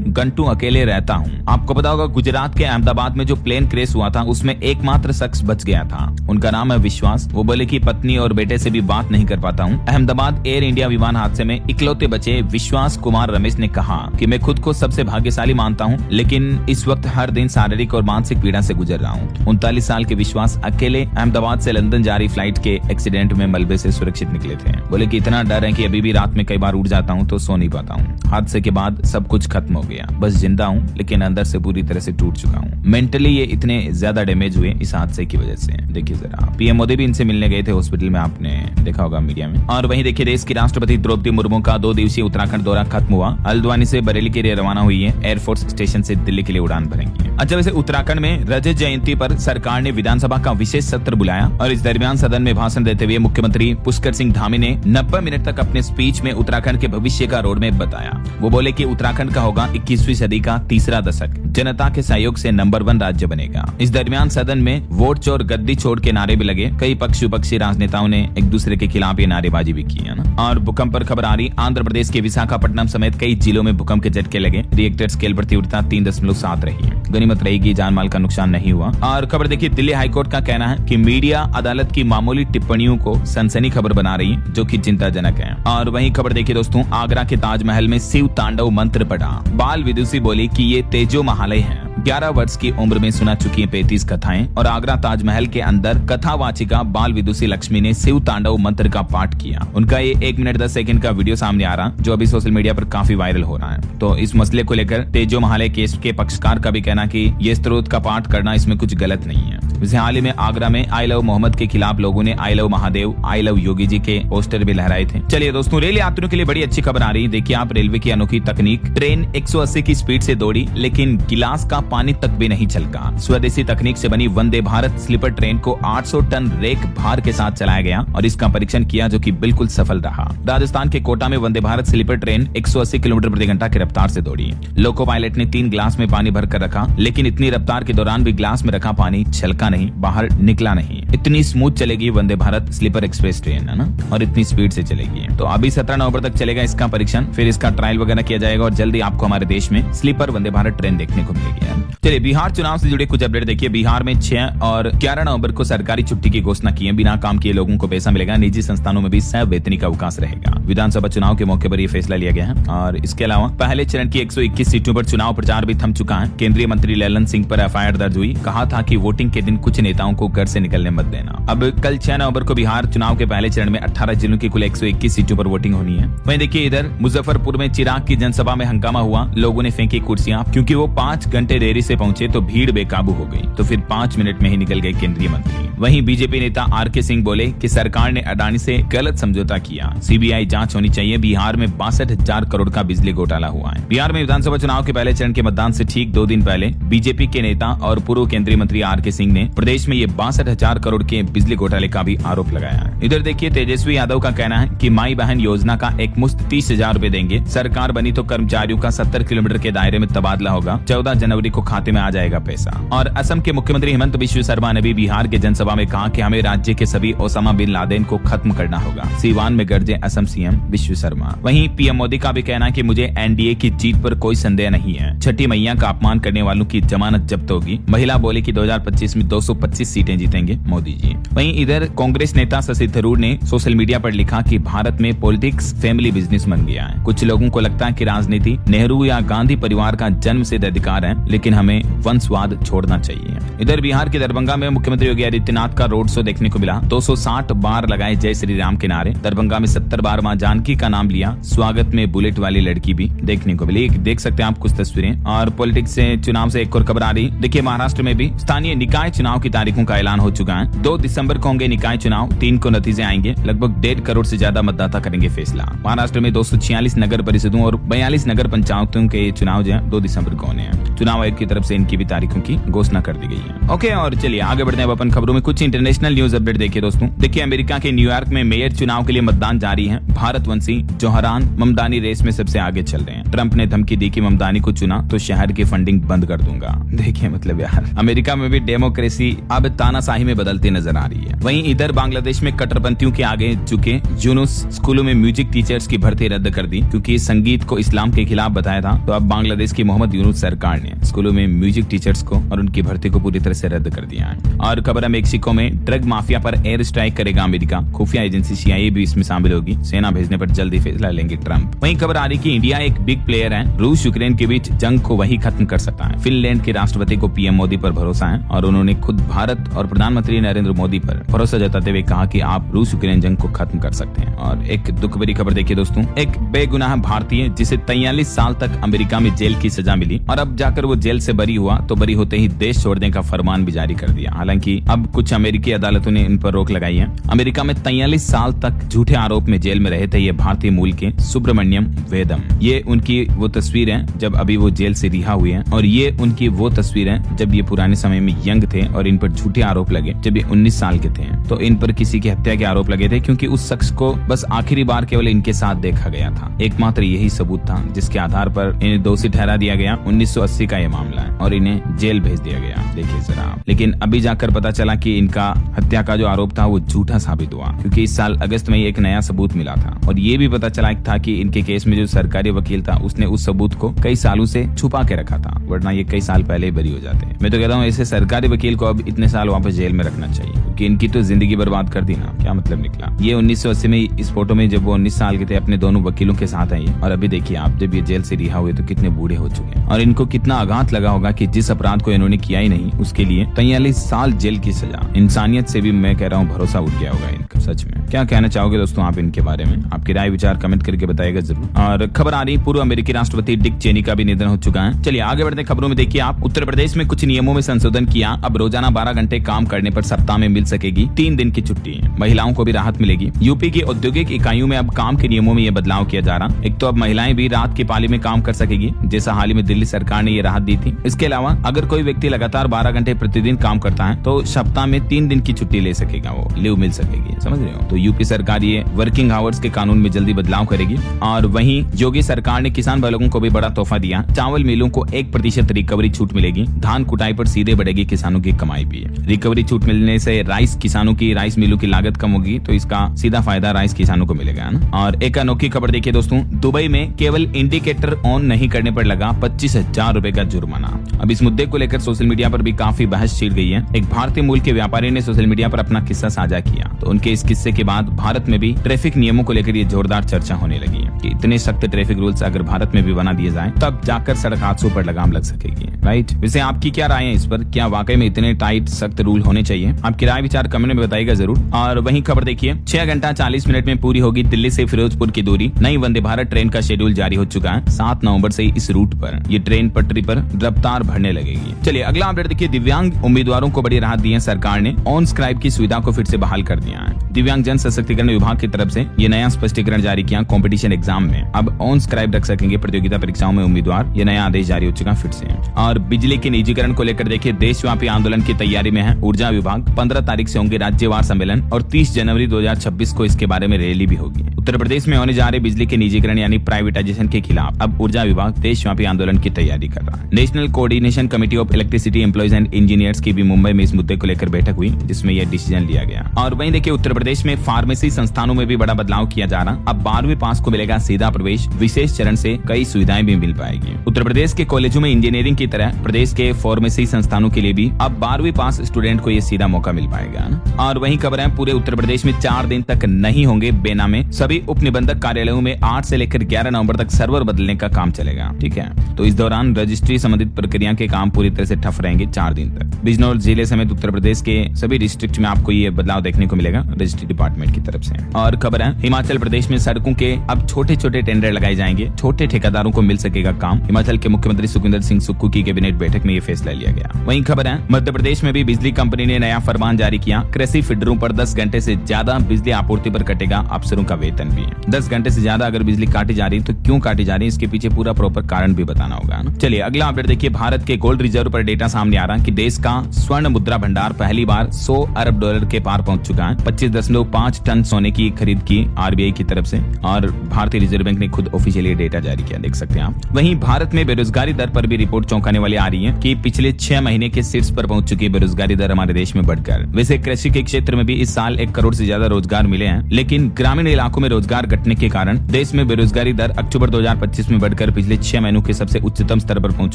गंटू अकेले रहता हूँ। आपको पता होगा गुजरात के अहमदाबाद में जो प्लेन क्रैश हुआ था उसमें एकमात्र शख्स बच गया था, उनका नाम है विश्वास। वो बोले कि पत्नी और बेटे से भी बात नहीं कर पाता हूँ। अहमदाबाद एयर इंडिया विमान हादसे में इकलौते बचे विश्वास कुमार रमेश ने कहा कि मैं खुद को सबसे भाग्यशाली मानता हूँ, लेकिन इस वक्त हर दिन शारीरिक और मानसिक पीड़ा से गुजर रहा हूँ। 39 साल के विश्वास अकेले अहमदाबाद से लंदन जा रही फ्लाइट के एक्सीडेंट में मलबे से सुरक्षित निकले थे। बोले कि इतना डर है कि अभी भी रात में कई बार उठ जाता हूँ तो सो नहीं पाता हूँ। हादसे के बाद सब कुछ खत्म हो गया, बस जिंदा हूँ लेकिन अंदर से पूरी तरह से टूट चुका हूँ। मेंटली ये इतने ज्यादा डैमेज हुए इस हादसे की वजह से। देखिए जरा, PM मोदी भी इनसे मिलने गए थे हॉस्पिटल में, आपने देखा होगा मीडिया में। और वहीं देखिए देश की राष्ट्रपति द्रौपदी मुर्मू का 2 दिवसीय उत्तराखंड दौरा खत्म हुआ। हल्द्वानी से बरेली के लिए रवाना हुई है, एयरफोर्स स्टेशन से दिल्ली के लिए उड़ान भरेंगे। अच्छा, वैसे उत्तराखंड में रजत जयंती पर सरकार ने विधानसभा का विशेष सत्र बुलाया और इस दरमियान सदन में भाषण देते हुए मुख्यमंत्री पुष्कर सिंह धामी ने 90 मिनट तक अपने स्पीच में उत्तराखंड के भविष्य का रोड मैप बताया। वो बोले कि उत्तराखंड का होगा 21वीं सदी का तीसरा दशक, जनता के सहयोग से नंबर 1 राज्य बनेगा। इस दरमियान सदन में वोट चोर गद्दी छोड़ के नारे भी लगे। कई पक्ष विपक्षी राजनेताओं ने एक दूसरे के खिलाफ ये नारेबाजी भी की है ना। और भूकंप पर खबर आ रही, आंध्र प्रदेश के विशाखापट्टनम समेत कई जिलों में भूकंप के झटके लगे। रिएक्टर स्केल पर तीव्रता 3.7 रही है। गनीमत रहेगी, जान माल का नुकसान नहीं हुआ। और खबर देखिए, दिल्ली हाईकोर्ट का कहना है कि मीडिया अदालत की मामूली टिप्पणियों को सनसनी खबर बना रही है, जो कि चिंताजनक है। और वहीं खबर देखिए दोस्तों, आगरा के ताजमहल में शिव तांडव मंत्र पढ़ा। बाल विदुषी बोली कि ये तेजो महालय है। 11 वर्ष की उम्र में सुना चुकी है 35 कथाएं। और आगरा ताजमहल के अंदर कथावाचिका बाल विदुषी लक्ष्मी ने शिव तांडव मंत्र का पाठ किया। उनका ये 1 मिनट 10 सेकंड का वीडियो सामने आ रहा, जो अभी सोशल मीडिया पर काफी वायरल हो रहा है। तो इस मसले को लेकर तेजो महालय केस के पक्षकार का भी कहना कि ये स्त्रोत का पाठ करना इसमें कुछ गलत नहीं है। वैसे हाल ही में आगरा में आई लव मोहम्मद के खिलाफ लोगों ने I love Mahadev, I love Yogi ji के पोस्टर भी लहराए थे। चलिए दोस्तों, रेल यात्रियों के लिए बड़ी अच्छी खबर आ रही है। देखिए आप, रेलवे की अनोखी तकनीक, ट्रेन 180 की स्पीड से दौड़ी लेकिन गिलास का पानी तक भी नहीं छलका। स्वदेशी तकनीक से बनी वंदे भारत स्लीपर ट्रेन को 800 टन रेक भार के साथ चलाया गया और इसका परीक्षण किया, जो कि बिल्कुल सफल रहा। राजस्थान के कोटा में Vande Bharat sleeper train 180 kilometre प्रति घंटा की रफ्तार से दौड़ी। लोको पायलट ने 3 ग्लास में पानी भर कर रखा, लेकिन इतनी रफ्तार के दौरान भी ग्लास में रखा पानी छलका नहीं, बाहर निकला नहीं। इतनी स्मूथ चलेगी Vande Bharat sleeper express train, है ना, और इतनी स्पीड से चलेगी। तो अभी 17 नवंबर तक चलेगा इसका परीक्षण, फिर इसका ट्रायल वगैरह किया जाएगा और जल्दी आपको हमारे देश में स्लीपर वंदे भारत ट्रेन देखने को मिलेगी। चलिए बिहार चुनाव से जुड़े कुछ अपडेट देखिए। बिहार में 6 और 11 नवंबर को सरकारी छुट्टी की घोषणा की है। बिना काम किए लोगों को पैसा मिलेगा। निजी संस्थानों में भी सवैतनिक अवकाश रहेगा। विधानसभा चुनाव के मौके पर यह फैसला लिया गया है। और इसके अलावा पहले चरण की 121 सीटों पर चुनाव प्रचार भी थम चुका है। केंद्रीय मंत्री ललन सिंह पर FIR दर्ज हुई। कहा था कि वोटिंग के दिन कुछ नेताओं को घर से निकलने मत देना। अब कल 6 नवंबर को बिहार चुनाव के पहले चरण में 18 जिलों की कुल 121 सीटों पर वोटिंग होनी है। वहीं देखिए इधर मुजफ्फरपुर में चिराग की जनसभा में हंगामा हुआ। लोगों ने फेंकी कुर्सियां, क्योंकि वो 5 घंटे देरी से पहुंचे तो भीड़ बेकाबू हो गई। तो फिर 5 मिनट में ही निकल गए केंद्रीय मंत्री। वहीं बीजेपी नेता RK सिंह बोले कि सरकार ने अडानी से गलत समझौता किया, CBI जांच होनी चाहिए। बिहार में 62,000 करोड़ का बिजली घोटाला हुआ है। बिहार में विधानसभा चुनाव के पहले चरण के मतदान से ठीक 2 दिन पहले बीजेपी के नेता और पूर्व केंद्रीय मंत्री RK सिंह ने प्रदेश में ये 62,000 करोड़ के बिजली घोटाले का भी आरोप लगाया है। इधर देखिए तेजस्वी यादव का कहना है कि माई बहन योजना का एक मुश्त 30,000 रूपए देंगे। सरकार बनी तो कर्मचारियों का 70 किलोमीटर के दायरे में तबादला होगा। 14 जनवरी को खाते में आ जाएगा पैसा। और असम के मुख्यमंत्री हेमंत बिश्व शर्मा ने भी बिहार के जनसभा सभा में कहा कि हमें राज्य के सभी ओसामा बिन लादेन को खत्म करना होगा। सीवान में गरजे असम सीएम विश्वशर्मा। वहीं पीएम मोदी का भी कहना है कि मुझे एनडीए की जीत पर कोई संदेह नहीं है। छठी मैया का अपमान करने वालों की जमानत जब्त होगी। महिला बोली कि 2025 में 225 सीटें जीतेंगे मोदी जी। वहीं इधर कांग्रेस नेता शशि थरूर ने सोशल मीडिया पर लिखा कि भारत में पॉलिटिक्स फैमिली बिजनेस बन गया है। कुछ लोगों को लगता है कि राजनीति नेहरू या गांधी परिवार का जन्म सिद्ध अधिकार है, लेकिन हमें वंशवाद छोड़ना चाहिए। इधर बिहार के दरभंगा में मुख्यमंत्री योगी आदित्यनाथ का रोड शो देखने को मिला। 260 बार लगाए जय श्री राम के नारे। दरभंगा में 70 बार मां जानकी का नाम लिया। स्वागत में बुलेट वाली लड़की भी देखने को मिली। देख सकते हैं आप कुछ तस्वीरें। और पॉलिटिक्स से चुनाव से एक और खबर आ रही। देखिए महाराष्ट्र में भी स्थानीय निकाय चुनाव की तारीखों का ऐलान हो चुका है। 2 दिसंबर को होंगे निकाय चुनाव। 3 को नतीजे आएंगे। लगभग 1.5 करोड़ से ज्यादा मतदाता करेंगे फैसला। महाराष्ट्र में 246 नगर परिषदों और 42 नगर पंचायतों के चुनाव जो है 2 दिसंबर को होने हैं। चुनाव आयोग की तरफ से इनकी भी तारीखों की घोषणा कर दी गई है। ओके, और चलिए आगे बढ़ते हैं अपन खबरों में। कुछ इंटरनेशनल न्यूज अपडेट देखिए दोस्तों। देखिए अमेरिका के न्यूयॉर्क में मेयर चुनाव के लिए मतदान जारी है। भारतवंशी जोहरान ममदानी रेस में सबसे आगे चल रहे हैं। ट्रंप ने धमकी दी कि ममदानी को चुना तो शहर की फंडिंग बंद कर दूंगा। देखिए मतलब यार, अमेरिका में भी डेमोक्रेसी अब तानाशाही में बदलती नजर आ रही है। वहीं इधर बांग्लादेश में कट्टरपंथियों के आगे झुके यूनुस स्कूलों में म्यूजिक टीचर्स की भर्ती रद्द कर दी क्योंकि संगीत को इस्लाम के खिलाफ बताया था। तो अब बांग्लादेश की मोहम्मद यूनुस सरकार ने स्कूलों में म्यूजिक टीचर्स को और उनकी भर्ती को पूरी तरह से रद्द कर दिया है। और खबर है मेक्सिको में ड्रग माफिया पर एयर स्ट्राइक करेगा अमेरिका। खुफिया एजेंसी CIA भी इसमें शामिल होगी। सेना भेजने पर जल्दी फैसला लेंगे ट्रंप। वहीं खबर आ रही कि इंडिया एक बिग प्लेयर है। रूस यूक्रेन के बीच जंग को वही खत्म कर सकता है। फिनलैंड के राष्ट्रपति को पीएम मोदी पर भरोसा है और उन्होंने खुद भारत और प्रधानमंत्री नरेंद्र मोदी पर भरोसा जताते हुए कहा कि आप रूस यूक्रेन जंग को खत्म कर सकते हैं। और एक दुख भरी खबर देखिए दोस्तों। एक बेगुनाह भारतीय जिसे 43 साल तक अमेरिका में जेल की सजा मिली और अब जाकर वो जेल से बरी हुआ तो बरी होते ही देश छोड़ने का फरमान भी जारी कर दिया। हालांकि अब कुछ अमेरिकी अदालतों ने इन पर रोक लगाई है। अमेरिका में 43 साल तक झूठे आरोप में जेल में रहे थे ये भारतीय मूल के सुब्रमण्यम वेदम। ये उनकी वो तस्वीर है जब अभी वो जेल से रिहा हुए हैं और ये उनकी वो तस्वीर है जब ये पुराने समय में यंग थे और इन पर झूठे आरोप लगे जब ये 19 साल के थे। तो इन पर किसी की हत्या के आरोप लगे थे क्योंकि उस शख्स को बस आखिरी बार केवल इनके साथ देखा गया था। एकमात्र यही सबूत था जिसके आधार पर इन्हें दोषी ठहरा दिया गया। 1980 का ये मामला है और इन्हें जेल भेज दिया गया। देखिए जरा, लेकिन अभी जाकर पता चला कि इनका हत्या का जो आरोप था वो झूठा साबित हुआ क्योंकि इस साल अगस्त में एक नया सबूत मिला था और ये भी पता चला था कि इनके केस में जो सरकारी वकील था उसने उस सबूत को कई सालों से छुपा के रखा था, वरना ये कई साल पहले ही बरी हो जाते हैं। मैं तो कहता हूँ ऐसे सरकारी वकील को अब इतने साल वापस जेल में रखना चाहिए क्योंकि इनकी तो जिंदगी बर्बाद कर दी ना। क्या मतलब निकला। ये 1980 में इस फोटो में जब वो 19 साल के थे अपने दोनों वकीलों के साथ आए और अभी देखिए आप जब ये जेल से रिहा हुए तो कितने बूढ़े हो चुके हैं और इनको कितना आघात लगा होगा कि जिस अपराध को इन्होंने किया ही नहीं उसके लिए 43 साल जेल की सजा। इंसानियत से भी मैं कह रहा हूँ भरोसा उठ गया होगा इनका। सच में क्या कहना चाहोगे दोस्तों आप इनके बारे में? आपकी राय विचार कमेंट करके बताइएगा जरूर। और खबर आ रही पूर्व अमेरिकी राष्ट्रपति डिक चेनी का भी निधन हो चुका है। चलिए आगे बढ़ते खबरों में। देखिए आप, उत्तर प्रदेश में कुछ नियमों में संशोधन किया। अब रोजाना 12 घंटे काम करने पर सप्ताह में मिल सकेगी 3 दिन की छुट्टी। महिलाओं को भी राहत मिलेगी। यूपी की औद्योगिक इकाइयों में अब काम के नियमों में ये बदलाव किया जा रहा। एक तो अब महिलाएं भी रात की पाली में काम कर सकेगी जैसा हाल ही में दिल्ली सरकार ने ये राहत दी थी। इसके अलावा अगर कोई व्यक्ति लगातार 12 घंटे प्रतिदिन काम करता है तो सप्ताह में 3 दिन की छुट्टी ले सकेगा, वो लीव मिल सकेगी। समझ रहे हो? तो यूपी सरकार ये वर्किंग आवर्स के कानून में जल्दी बदलाव करेगी। और वहीं योगी सरकार ने किसान भाइयों को भी बड़ा तोहफा दिया। चावल मिलों को 1% रिकवरी छूट मिलेगी। धान कुटाई पर सीधे बढ़ेगी किसानों की कमाई भी। रिकवरी छूट मिलने से राइस किसानों की, राइस मिलों की लागत कम होगी तो इसका सीधा फायदा राइस किसानों को मिलेगा ना। और एक अनोखी खबर देखिए दोस्तों, दुबई में केवल इंडिकेटर ऑन नहीं करने पर लगा 25,000 रुपए का जुर्माना। अब इस मुद्दे को लेकर सोशल मीडिया पर भी काफी बहस छिड़ गई है। एक भारतीय मूल के व्यापारी ने सोशल मीडिया पर अपना किस्सा साझा किया तो उनके इस किस्से के बाद भारत में भी ट्रैफिक नियमों को लेकर ये जोरदार चर्चा होने लगी है कि इतने सख्त ट्रैफिक रूल्स अगर भारत में भी बना दिए जाएं तब जाकर सड़क हादसों पर लगाम लग सकेगी। राइट, वैसे आपकी क्या राय है इस पर? क्या वाकई में इतने टाइट सख्त रूल होने चाहिए? आपकी राय विचार कमेंट में बताइएगा जरूर। और वहीं खबर देखिए, 6 घंटा 40 मिनट में पूरी होगी दिल्ली से फिरोजपुर की दूरी। नई वंदे भारत ट्रेन का शेड्यूल जारी हो चुका है। 7 नवंबर से इस रूट पर ये ट्रेन पटरी पर रफ्तार बढ़ने लगेगी। चलिए अगला अपडेट देखिए, दिव्यांग उम्मीदवारों को बड़ी राहत दी है सरकार ने। ऑन स्क्राइब की सुविधा को फिर से बहाल कर दिया है। दिव्यांग जन सशक्तिकरण विभाग की तरफ से ये नया स्पष्टीकरण जारी किया। कॉम्पिटिशन एग्जाम में अब ऑन स्क्राइब रख सकेंगे प्रतियोगिता परीक्षाओं में उम्मीदवार। ये नया आदेश जारी हो चुका फिर से। और बिजली के निजीकरण को लेकर देखिए, देशव्यापी आंदोलन की तैयारी में है ऊर्जा विभाग। 15 तारीख से होंगे राज्यवार सम्मेलन और 30 जनवरी 2026 को इसके बारे में रैली भी होगी। उत्तर प्रदेश में होने जा रहे बिजली के निजीकरण यानी प्राइवेटाइजेशन के खिलाफ अब ऊर्जा विभाग देशव्यापी आंदोलन की तैयारी कर रहा है। National coordination committee of electricity employees and engineers की भी मुंबई में इस मुद्दे को लेकर बैठक हुई, जिसमें यह डिसीजन लिया गया। और वहीं देखिए उत्तर प्रदेश में फार्मेसी संस्थानों में भी बड़ा बदलाव किया जा रहा। अब 12वीं पास को मिलेगा सीधा प्रवेश, विशेष चरण से कई सुविधाएं भी मिल पाएगी। उत्तर प्रदेश के कॉलेजों में इंजीनियरिंग की तरह प्रदेश के फार्मेसी संस्थानों के लिए भी अब 12वीं पास स्टूडेंट को ये सीधा मौका मिल पाएगा। और वहीं खबर है पूरे उत्तर प्रदेश में 4 दिन तक नहीं होंगे बेनामे। सभी उप निबंधक कार्यालयों में 8 से लेकर 11 नवंबर तक सर्वर बदलने का काम चलेगा। ठीक है, तो इस दौरान रजिस्ट्री संबंधित प्रक्रिया के काम पूरी तरह से ठप रहेंगे 4 दिन तक। बिजनौर जिले समेत उत्तर प्रदेश के सभी डिस्ट्रिक्ट में आपको ये बदलाव देखने को मिलेगा रजिस्ट्री डिपार्टमेंट की तरफ से। और खबर है हिमाचल प्रदेश में सड़कों के अब छोटे छोटे टेंडर लगाए जाएंगे, छोटे ठेकेदारों को मिल सकेगा काम। हिमाचल के मुख्यमंत्री सुखविंदर सिंह सुक्खू की कैबिनेट बैठक में ये फैसला लिया गया। वहीं खबर है मध्य प्रदेश में भी बिजली कंपनी ने नया फरमान जारी किया। कृषि फीडरों पर 10 घंटे से ज्यादा बिजली आपूर्ति पर कटेगा अफसरों का वेतन भी। 10 घंटे से ज्यादा अगर बिजली काटी जा रही है तो क्यों काटी जा रही है, इसके पीछे पूरा प्रॉपर कारण भी बताना होगा। चलिए अगला अपडेट देखिए। भारत के गोल्ड रिजर्व पर डेटा सामने आ रहा है कि देश का स्वर्ण मुद्रा भंडार पहली बार 100 अरब डॉलर के पार पहुंच चुका है। 25.5 टन सोने की खरीद की आरबीआई की तरफ से और भारतीय रिजर्व बैंक ने खुद ऑफिशियली डेटा जारी किया, देख सकते हैं आप। वहीं भारत में बेरोजगारी दर पर भी रिपोर्ट चौंकाने वाली आ रही है कि पिछले 6 महीने के शीर्ष पर पहुंच चुकी है बेरोजगारी दर हमारे देश में बढ़कर। वैसे कृषि के क्षेत्र में भी इस साल 1 करोड़ से ज्यादा रोजगार मिले हैं, लेकिन ग्रामीण इलाकों में रोजगार घटने के कारण देश में बेरोजगारी दर अक्टूबर 2025 में बढ़कर पिछले 6 महीनों के सबसे उच्चतम स्तर पर पहुंच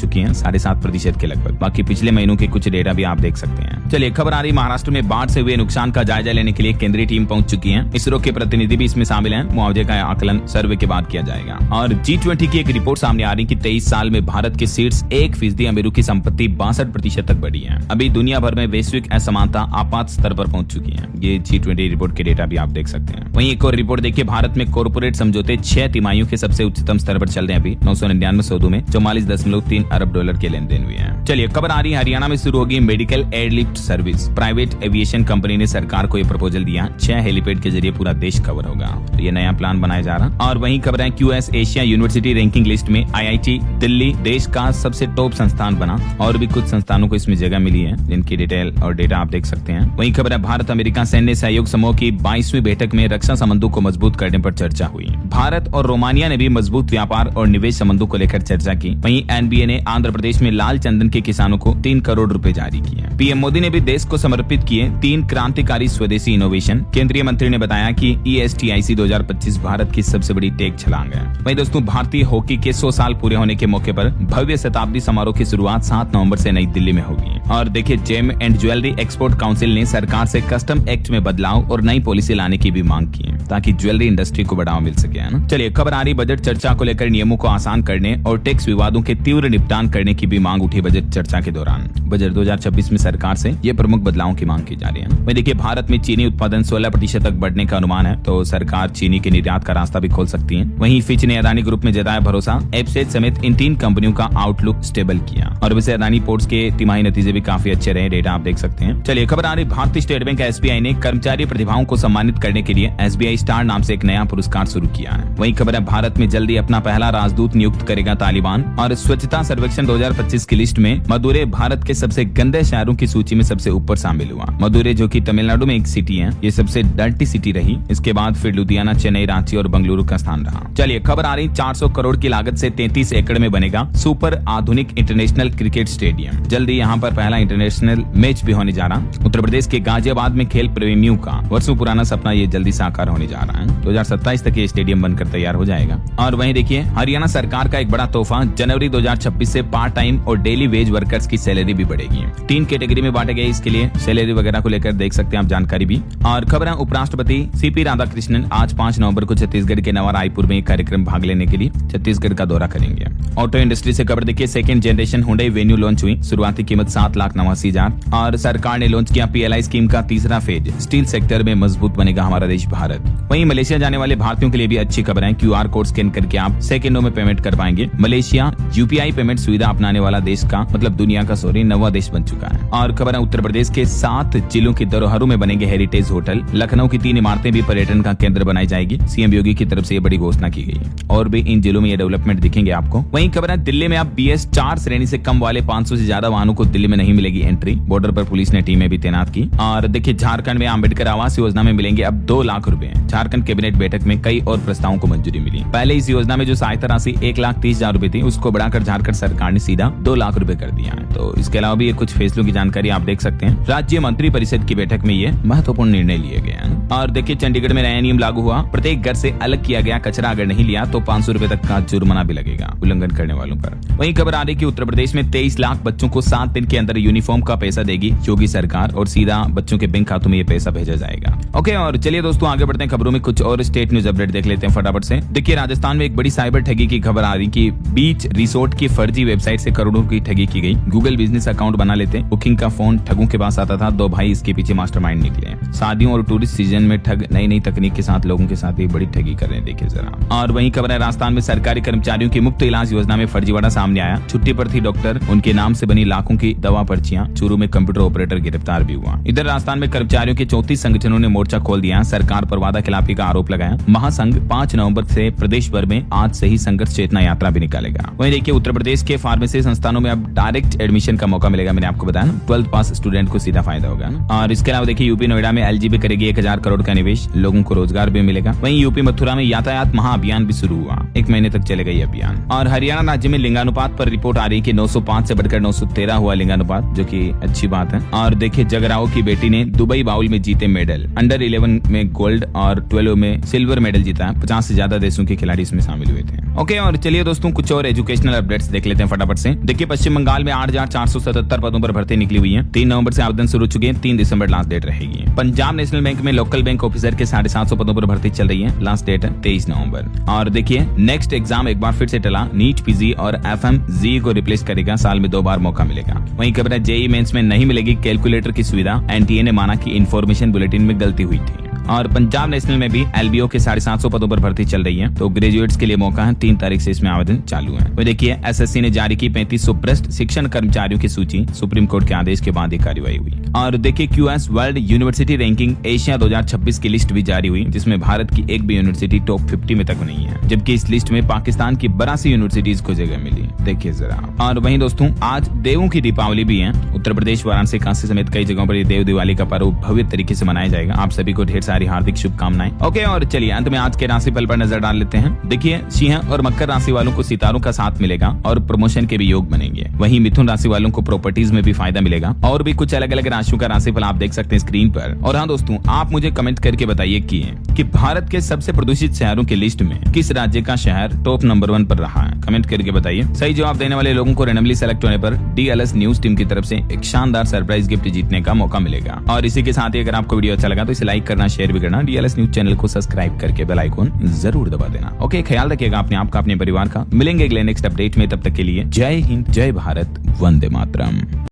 चुकी है, 7.5% के लगभग। बाकी पिछले महीनों के कुछ डेटा भी आप देख सकते हैं। चलिए खबर आ रही महाराष्ट्र में बाढ़ से हुए नुकसान का जायजा लेने के लिए केंद्रीय टीम पहुंच चुकी है। इसरो के प्रतिनिधि भी इसमें शामिल हैं। मुआवजे का आकलन सर्वे के बाद किया जाएगा। और G20 की एक रिपोर्ट सामने आ रही कि 23 साल में भारत के शीर्ष 1% अमीरों की संपत्ति 62% तक बढ़ी है। अभी दुनिया भर में वैश्विक असमानता आपात स्तर पर पहुंच चुकी है। ये G20 रिपोर्ट के डेटा भी आप देख सकते हैं। वहीं एक और रिपोर्ट देखिए, भारत में कॉर्पोरेट समझौते 6 तिमाहियों के सबसे उच्चतम स्तर पर चल रहे हैं। अभी 999 सौदों में 44.3 अरब डॉलर के लेन देन हुए हैं। चलिए खबर आ रही है हरियाणा में शुरू होगी medical airlift service. Private aviation company ने सरकार को यह प्रपोजल दिया, 6 हेलीपैड के जरिए पूरा देश कवर होगा। तो ये नया प्लान बनाया जा रहा। और वहीं खबर है QS Asia university ranking list में IIT दिल्ली देश का सबसे टॉप संस्थान बना और भी कुछ संस्थानों को इसमें जगह मिली है, जिनकी डिटेल और डेटा आप देख सकते हैं। वहीं खबर है भारत अमेरिका सैन्य सहयोग समूह की 22वीं बैठक में रक्षा संबंधों को मजबूत करने पर चर्चा हुई। भारत और रोमानिया ने भी मजबूत व्यापार और निवेश संबंधों को लेकर चर्चा की। वहीं NBA ने आंध्र प्रदेश में लाल चंदन के किसानों को 3 करोड़ रुपए जारी किए। PM मोदी ने भी देश को समर्पित किए 3 क्रांतिकारी स्वदेशी इनोवेशन। केंद्रीय मंत्री ने बताया कि ESTIC 2025 भारत की सबसे बड़ी टेक छलांग है। वहीं दोस्तों भारतीय हॉकी के 100 साल पूरे होने के मौके पर भव्य शताब्दी समारोह की शुरुआत 7 नवंबर से नई दिल्ली में होगी। और देखिए gem and jewellery export council ने सरकार से कस्टम एक्ट में बदलाव और नई पॉलिसी लाने की भी मांग की है, ताकि ज्वेलरी इंडस्ट्री को बढ़ावा मिल सके, है ना। चलिए खबर आ रही बजट चर्चा को लेकर नियमों को आसान करने और टैक्स विवादों के तीव्र निपटान करने की भी मांग उठी बजट चर्चा के दौरान। बजट 2026 में सरकार से ये प्रमुख बदलावों की मांग की जा रही है। वहीं देखिए भारत में चीनी उत्पादन 16% तक बढ़ने का अनुमान है, तो सरकार चीनी के निर्यात का रास्ता भी खोल सकती है। वहीं फिच ने अदानी ग्रुप में जताया भरोसा, एफसेट समेत इन 3 कंपनियों का आउटलुक स्टेबल किया। और वैसे अदानी पोर्ट्स के तिमाही नतीजे भी काफी अच्छे रहे, डेटा आप देख सकते हैं। चलिए खबर आ रही भारतीय स्टेट बैंक SBI ने कर्मचारी प्रतिभाओं को सम्मानित करने के लिए SBI स्टार नाम से एक नया पुरस्कार शुरू किया है। वहीं खबर है भारत में जल्दी अपना पहला राजदूत नियुक्त करेगा तालिबान। और स्वच्छता सर्वेक्षण 2025 की लिस्ट में मदुरै भारत के सबसे गंदे शहरों की सूची में सबसे ऊपर शामिल हुआ। मदुरै जो कि तमिलनाडु में एक सिटी है, ये सबसे डर्टी सिटी रही। इसके बाद फिर लुधियाना, चेन्नई, रांची और बेंगलुरु का स्थान रहा। चलिए खबर आ रही 400 करोड़ की लागत से 33 एकड़ में बनेगा सुपर आधुनिक इंटरनेशनल क्रिकेट स्टेडियम। जल्दी यहाँ पर पहला इंटरनेशनल मैच भी होने जा रहा। उत्तर प्रदेश के गाजियाबाद में खेल प्रेमियों का वर्षों पुराना सपना ये जल्दी साकार होने जा रहा है। 2027 तक ये स्टेडियम बनकर तैयार हो जाएगा। और वहीं देखिए हरियाणा सरकार का एक बड़ा तोहफा, जनवरी 2026 से पार्ट टाइम और डेली वेज वर्कर्स की सैलरी भी बढ़ेगी। 3 कैटेगरी में बांटे गए, इसके लिए सैलरी वगैरह को लेकर देख सकते हैं आप जानकारी भी। और खबर है उपराष्ट्रपति CP राधाकृष्णन आज 5 नवंबर को छत्तीसगढ़ के नवा रायपुर में एक कार्यक्रम भाग लेने के लिए छत्तीसगढ़ का दौरा करेंगे। ऑटो इंडस्ट्री से खबर देखिए, second generation Hyundai venue launch हुई। शुरुआती कीमत 7,89,000 और सरकार ने लॉन्च किया PLI स्कीम का तीसरा फेज। स्टील सेक्टर में मजबूत बनेगा हमारा देश भारत। वहीं मलेशिया जाने वाले भारतीयों के लिए भी अच्छी खबर है। QR कोड स्कैन करके आप सेकंडों में पेमेंट कर पाएंगे। मलेशिया UPI पेमेंट सुविधा अपनाने वाला देश का मतलब दुनिया का नवा देश बन चुका है। और खबर है उत्तर प्रदेश के 7 जिलों की धरोहरों में बनेंगे हेरिटेज होटल। लखनऊ की 3 इमारतें भी पर्यटन का केंद्र बनाई जाएगी। CM योगी की तरफ से ये बड़ी घोषणा की गई। और भी इन जिलों में ये डेवलपमेंट दिखेंगे आपको। वहीं खबर है दिल्ली में अब BS 4 श्रेणी से कम वाले 500 से ज्यादा वाहनों को दिल्ली में नहीं मिलेगी एंट्री। बॉर्डर पर पुलिस ने टीमें भी तैनात बात की। और देखिए झारखंड में अम्बेडकर आवास योजना में मिलेंगे अब 2 लाख रुपए। झारखंड कैबिनेट बैठक में कई और प्रस्तावों को मंजूरी मिली। पहले इस योजना में जो सहायता राशि 1,30,000 रुपए थी उसको बढ़ाकर झारखंड सरकार ने सीधा 2 लाख रुपए कर दिया है। तो इसके अलावा भी कुछ फैसलों की जानकारी आप देख सकते हैं। राज्य मंत्री परिषद की बैठक में ये महत्वपूर्ण निर्णय लिए गए हैं। और देखिए चंडीगढ़ में नया नियम लागू हुआ। प्रत्येक घर से अलग किया गया कचरा अगर नहीं लिया तो 500 रुपए तक का जुर्माना भी लगेगा उल्लंघन करने वालों पर। वहीं खबर आ रही कि उत्तर प्रदेश में 23 लाख बच्चों को 7 दिन के अंदर यूनिफॉर्म का पैसा देगी योगी सरकार और सीधा बच्चों के बैंक खातों में ये पैसा भेजा जाएगा। ओके, और चलिए दोस्तों आगे बढ़ते हैं खबरों में। कुछ और स्टेट न्यूज अपडेट देख लेते हैं फटाफट से। देखिए राजस्थान में एक बड़ी साइबर ठगी की खबर आ रही कि बीच रिसोर्ट की फर्जी वेबसाइट से करोड़ों की ठगी की गई। गूगल बिजनेस अकाउंट बना लेते, बुकिंग का फोन ठगों के पास आता था। 2 भाई इसके पीछे मास्टरमाइंड निकले। शादियों और टूरिस्ट सीजन में ठग नई तकनीक के साथ लोगों के साथ एक बड़ी ठगी कर रहे हैं, देखिए जरा। और वहीं खबर है राजस्थान में सरकारी कर्मचारियों की मुफ्त इलाज योजना में फर्जीवाड़ा सामने आया। छुट्टी पर थी डॉक्टर, उनके नाम से बनी लाखों की दवा पर्चियां। चूरू में कंप्यूटर ऑपरेटर गिरफ्तार भी हुआ। इधर राजस्थान में कर्मचारियों के 34 संगठनों ने मोर्चा खोल दिया। सरकार पर वादा खिलाफी का आरोप लगाया। महासंघ 5 नवंबर से प्रदेश भर में आज से ही संघर्ष चेतना यात्रा भी निकालेगा। वहीं देखिए उत्तर प्रदेश के फार्मेसी संस्थानों में अब डायरेक्ट एडमिशन का मौका मिलेगा। मैंने आपको बताया ना, 12th पास स्टूडेंट को सीधा फायदा होगा ना। और इसके अलावा देखिए यूपी नोएडा में एलजीबी करेगी 1000 करोड़ का निवेश, लोगों को रोजगार भी मिलेगा। वहीं यूपी मथुरा में यातायात महाअभियान भी शुरू हुआ। 1 महीने तक चलेगा ये अभियान। और हरियाणा राज्य में लिंगानुपात पर रिपोर्ट आ रही कि 905 से बढ़कर 913 हुआ लिंगानुपात, जो कि अच्छी बात है। और देखिए जगराओं की बेटी ने दुबई बाउल में जीते मेडल। अंडर 11 में गोल्ड और 12 में सिल्वर मेडल जीता। 50 से ज्यादा देशों के खिलाड़ी इसमें शामिल हुए थे। ओके, और चलिए दोस्तों कुछ और एजुकेशनल अपडेट्स देख लेते हैं फटाफट से। देखिए पश्चिम बंगाल में 8,477 पदों पर भर्ती निकली हुई है। 3 नवंबर से आवेदन शुरू हो चुके हैं। 3 दिसंबर लास्ट डेट रहेगी। पंजाब नेशनल बैंक में लोकल बैंक ऑफिसर के 750 पदों पर भर्ती चल रही है। लास्ट डेट है 23 नवंबर। और देखिए नेक्स्ट एग्जाम एक बार फिर से टला। नीट पीजी और FMG को रिप्लेस करेगा। साल में 2 बार मौका मिलेगा। वहीं खबर है जेईई मेंस में नहीं मिलेगी कैलकुलेटर की सुविधा। एनटीए ने माना कि इन्फॉर्मेशन बुलेटिन में गलती हुई थी। और पंजाब नेशनल में भी LBO के 750 पदों पर भर्ती चल रही है। तो ग्रेजुएट्स के लिए मौका है। 3 तारीख से इसमें आवेदन चालू है। वही देखिए SSC ने जारी की 3500 भ्रष्ट शिक्षण कर्मचारियों की सूची। सुप्रीम कोर्ट के आदेश के बाद ये कार्यवाही हुई। और देखिए QS world university ranking Asia 2026 की लिस्ट भी जारी हुई, जिसमें भारत की एक भी यूनिवर्सिटी टॉप 50 में तक नहीं है। जबकि इस लिस्ट में पाकिस्तान की 82 यूनिवर्सिटीज को जगह मिली, देखिए जरा। और वहीं दोस्तों आज देवों की दीपावली भी है। उत्तर प्रदेश वाराणसी काशी समेत कई जगहों पर ये देव दिवाली का पर्व भव्य तरीके से मनाया जाएगा। आप सभी को ढेर सारी हार्दिक शुभकामनाएं। ओके, और चलिए अंत में आज के राशिफल पर नजर डाल लेते हैं। देखिए सिंह और मकर राशि वालों को सितारों का साथ मिलेगा और प्रमोशन के भी योग बनेंगे। वहीं मिथुन राशि वालों को प्रॉपर्टीज में भी फायदा मिलेगा। और भी कुछ अलग अलग राशियों का राशिफल आप देख सकते हैं स्क्रीन पर। और हाँ दोस्तों, आप मुझे कमेंट करके बताइए कि भारत के सबसे प्रदूषित शहरों की लिस्ट में किस राज्य का शहर टॉप नंबर 1 पर रहा है। कमेंट करके बताइए। सही जवाब देने वाले लोगों को रैंडमली सेलेक्ट होने पर DLS न्यूज टीम की तरफ से एक शानदार सरप्राइज गिफ्ट जीतने का मौका मिलेगा। और इसी के साथ ही अगर आपको वीडियो अच्छा लगा तो इसे लाइक करना, शेयर भी करना। DLS न्यूज चैनल को सब्सक्राइब करके बेल आइकन जरूर दबा देना। ओके, ख्याल रखिएगा अपने आप का, अपने परिवार का। मिलेंगे अगले नेक्स्ट अपडेट में। तब तक के लिए जय हिंद, जय भारत, वंदे मातरम।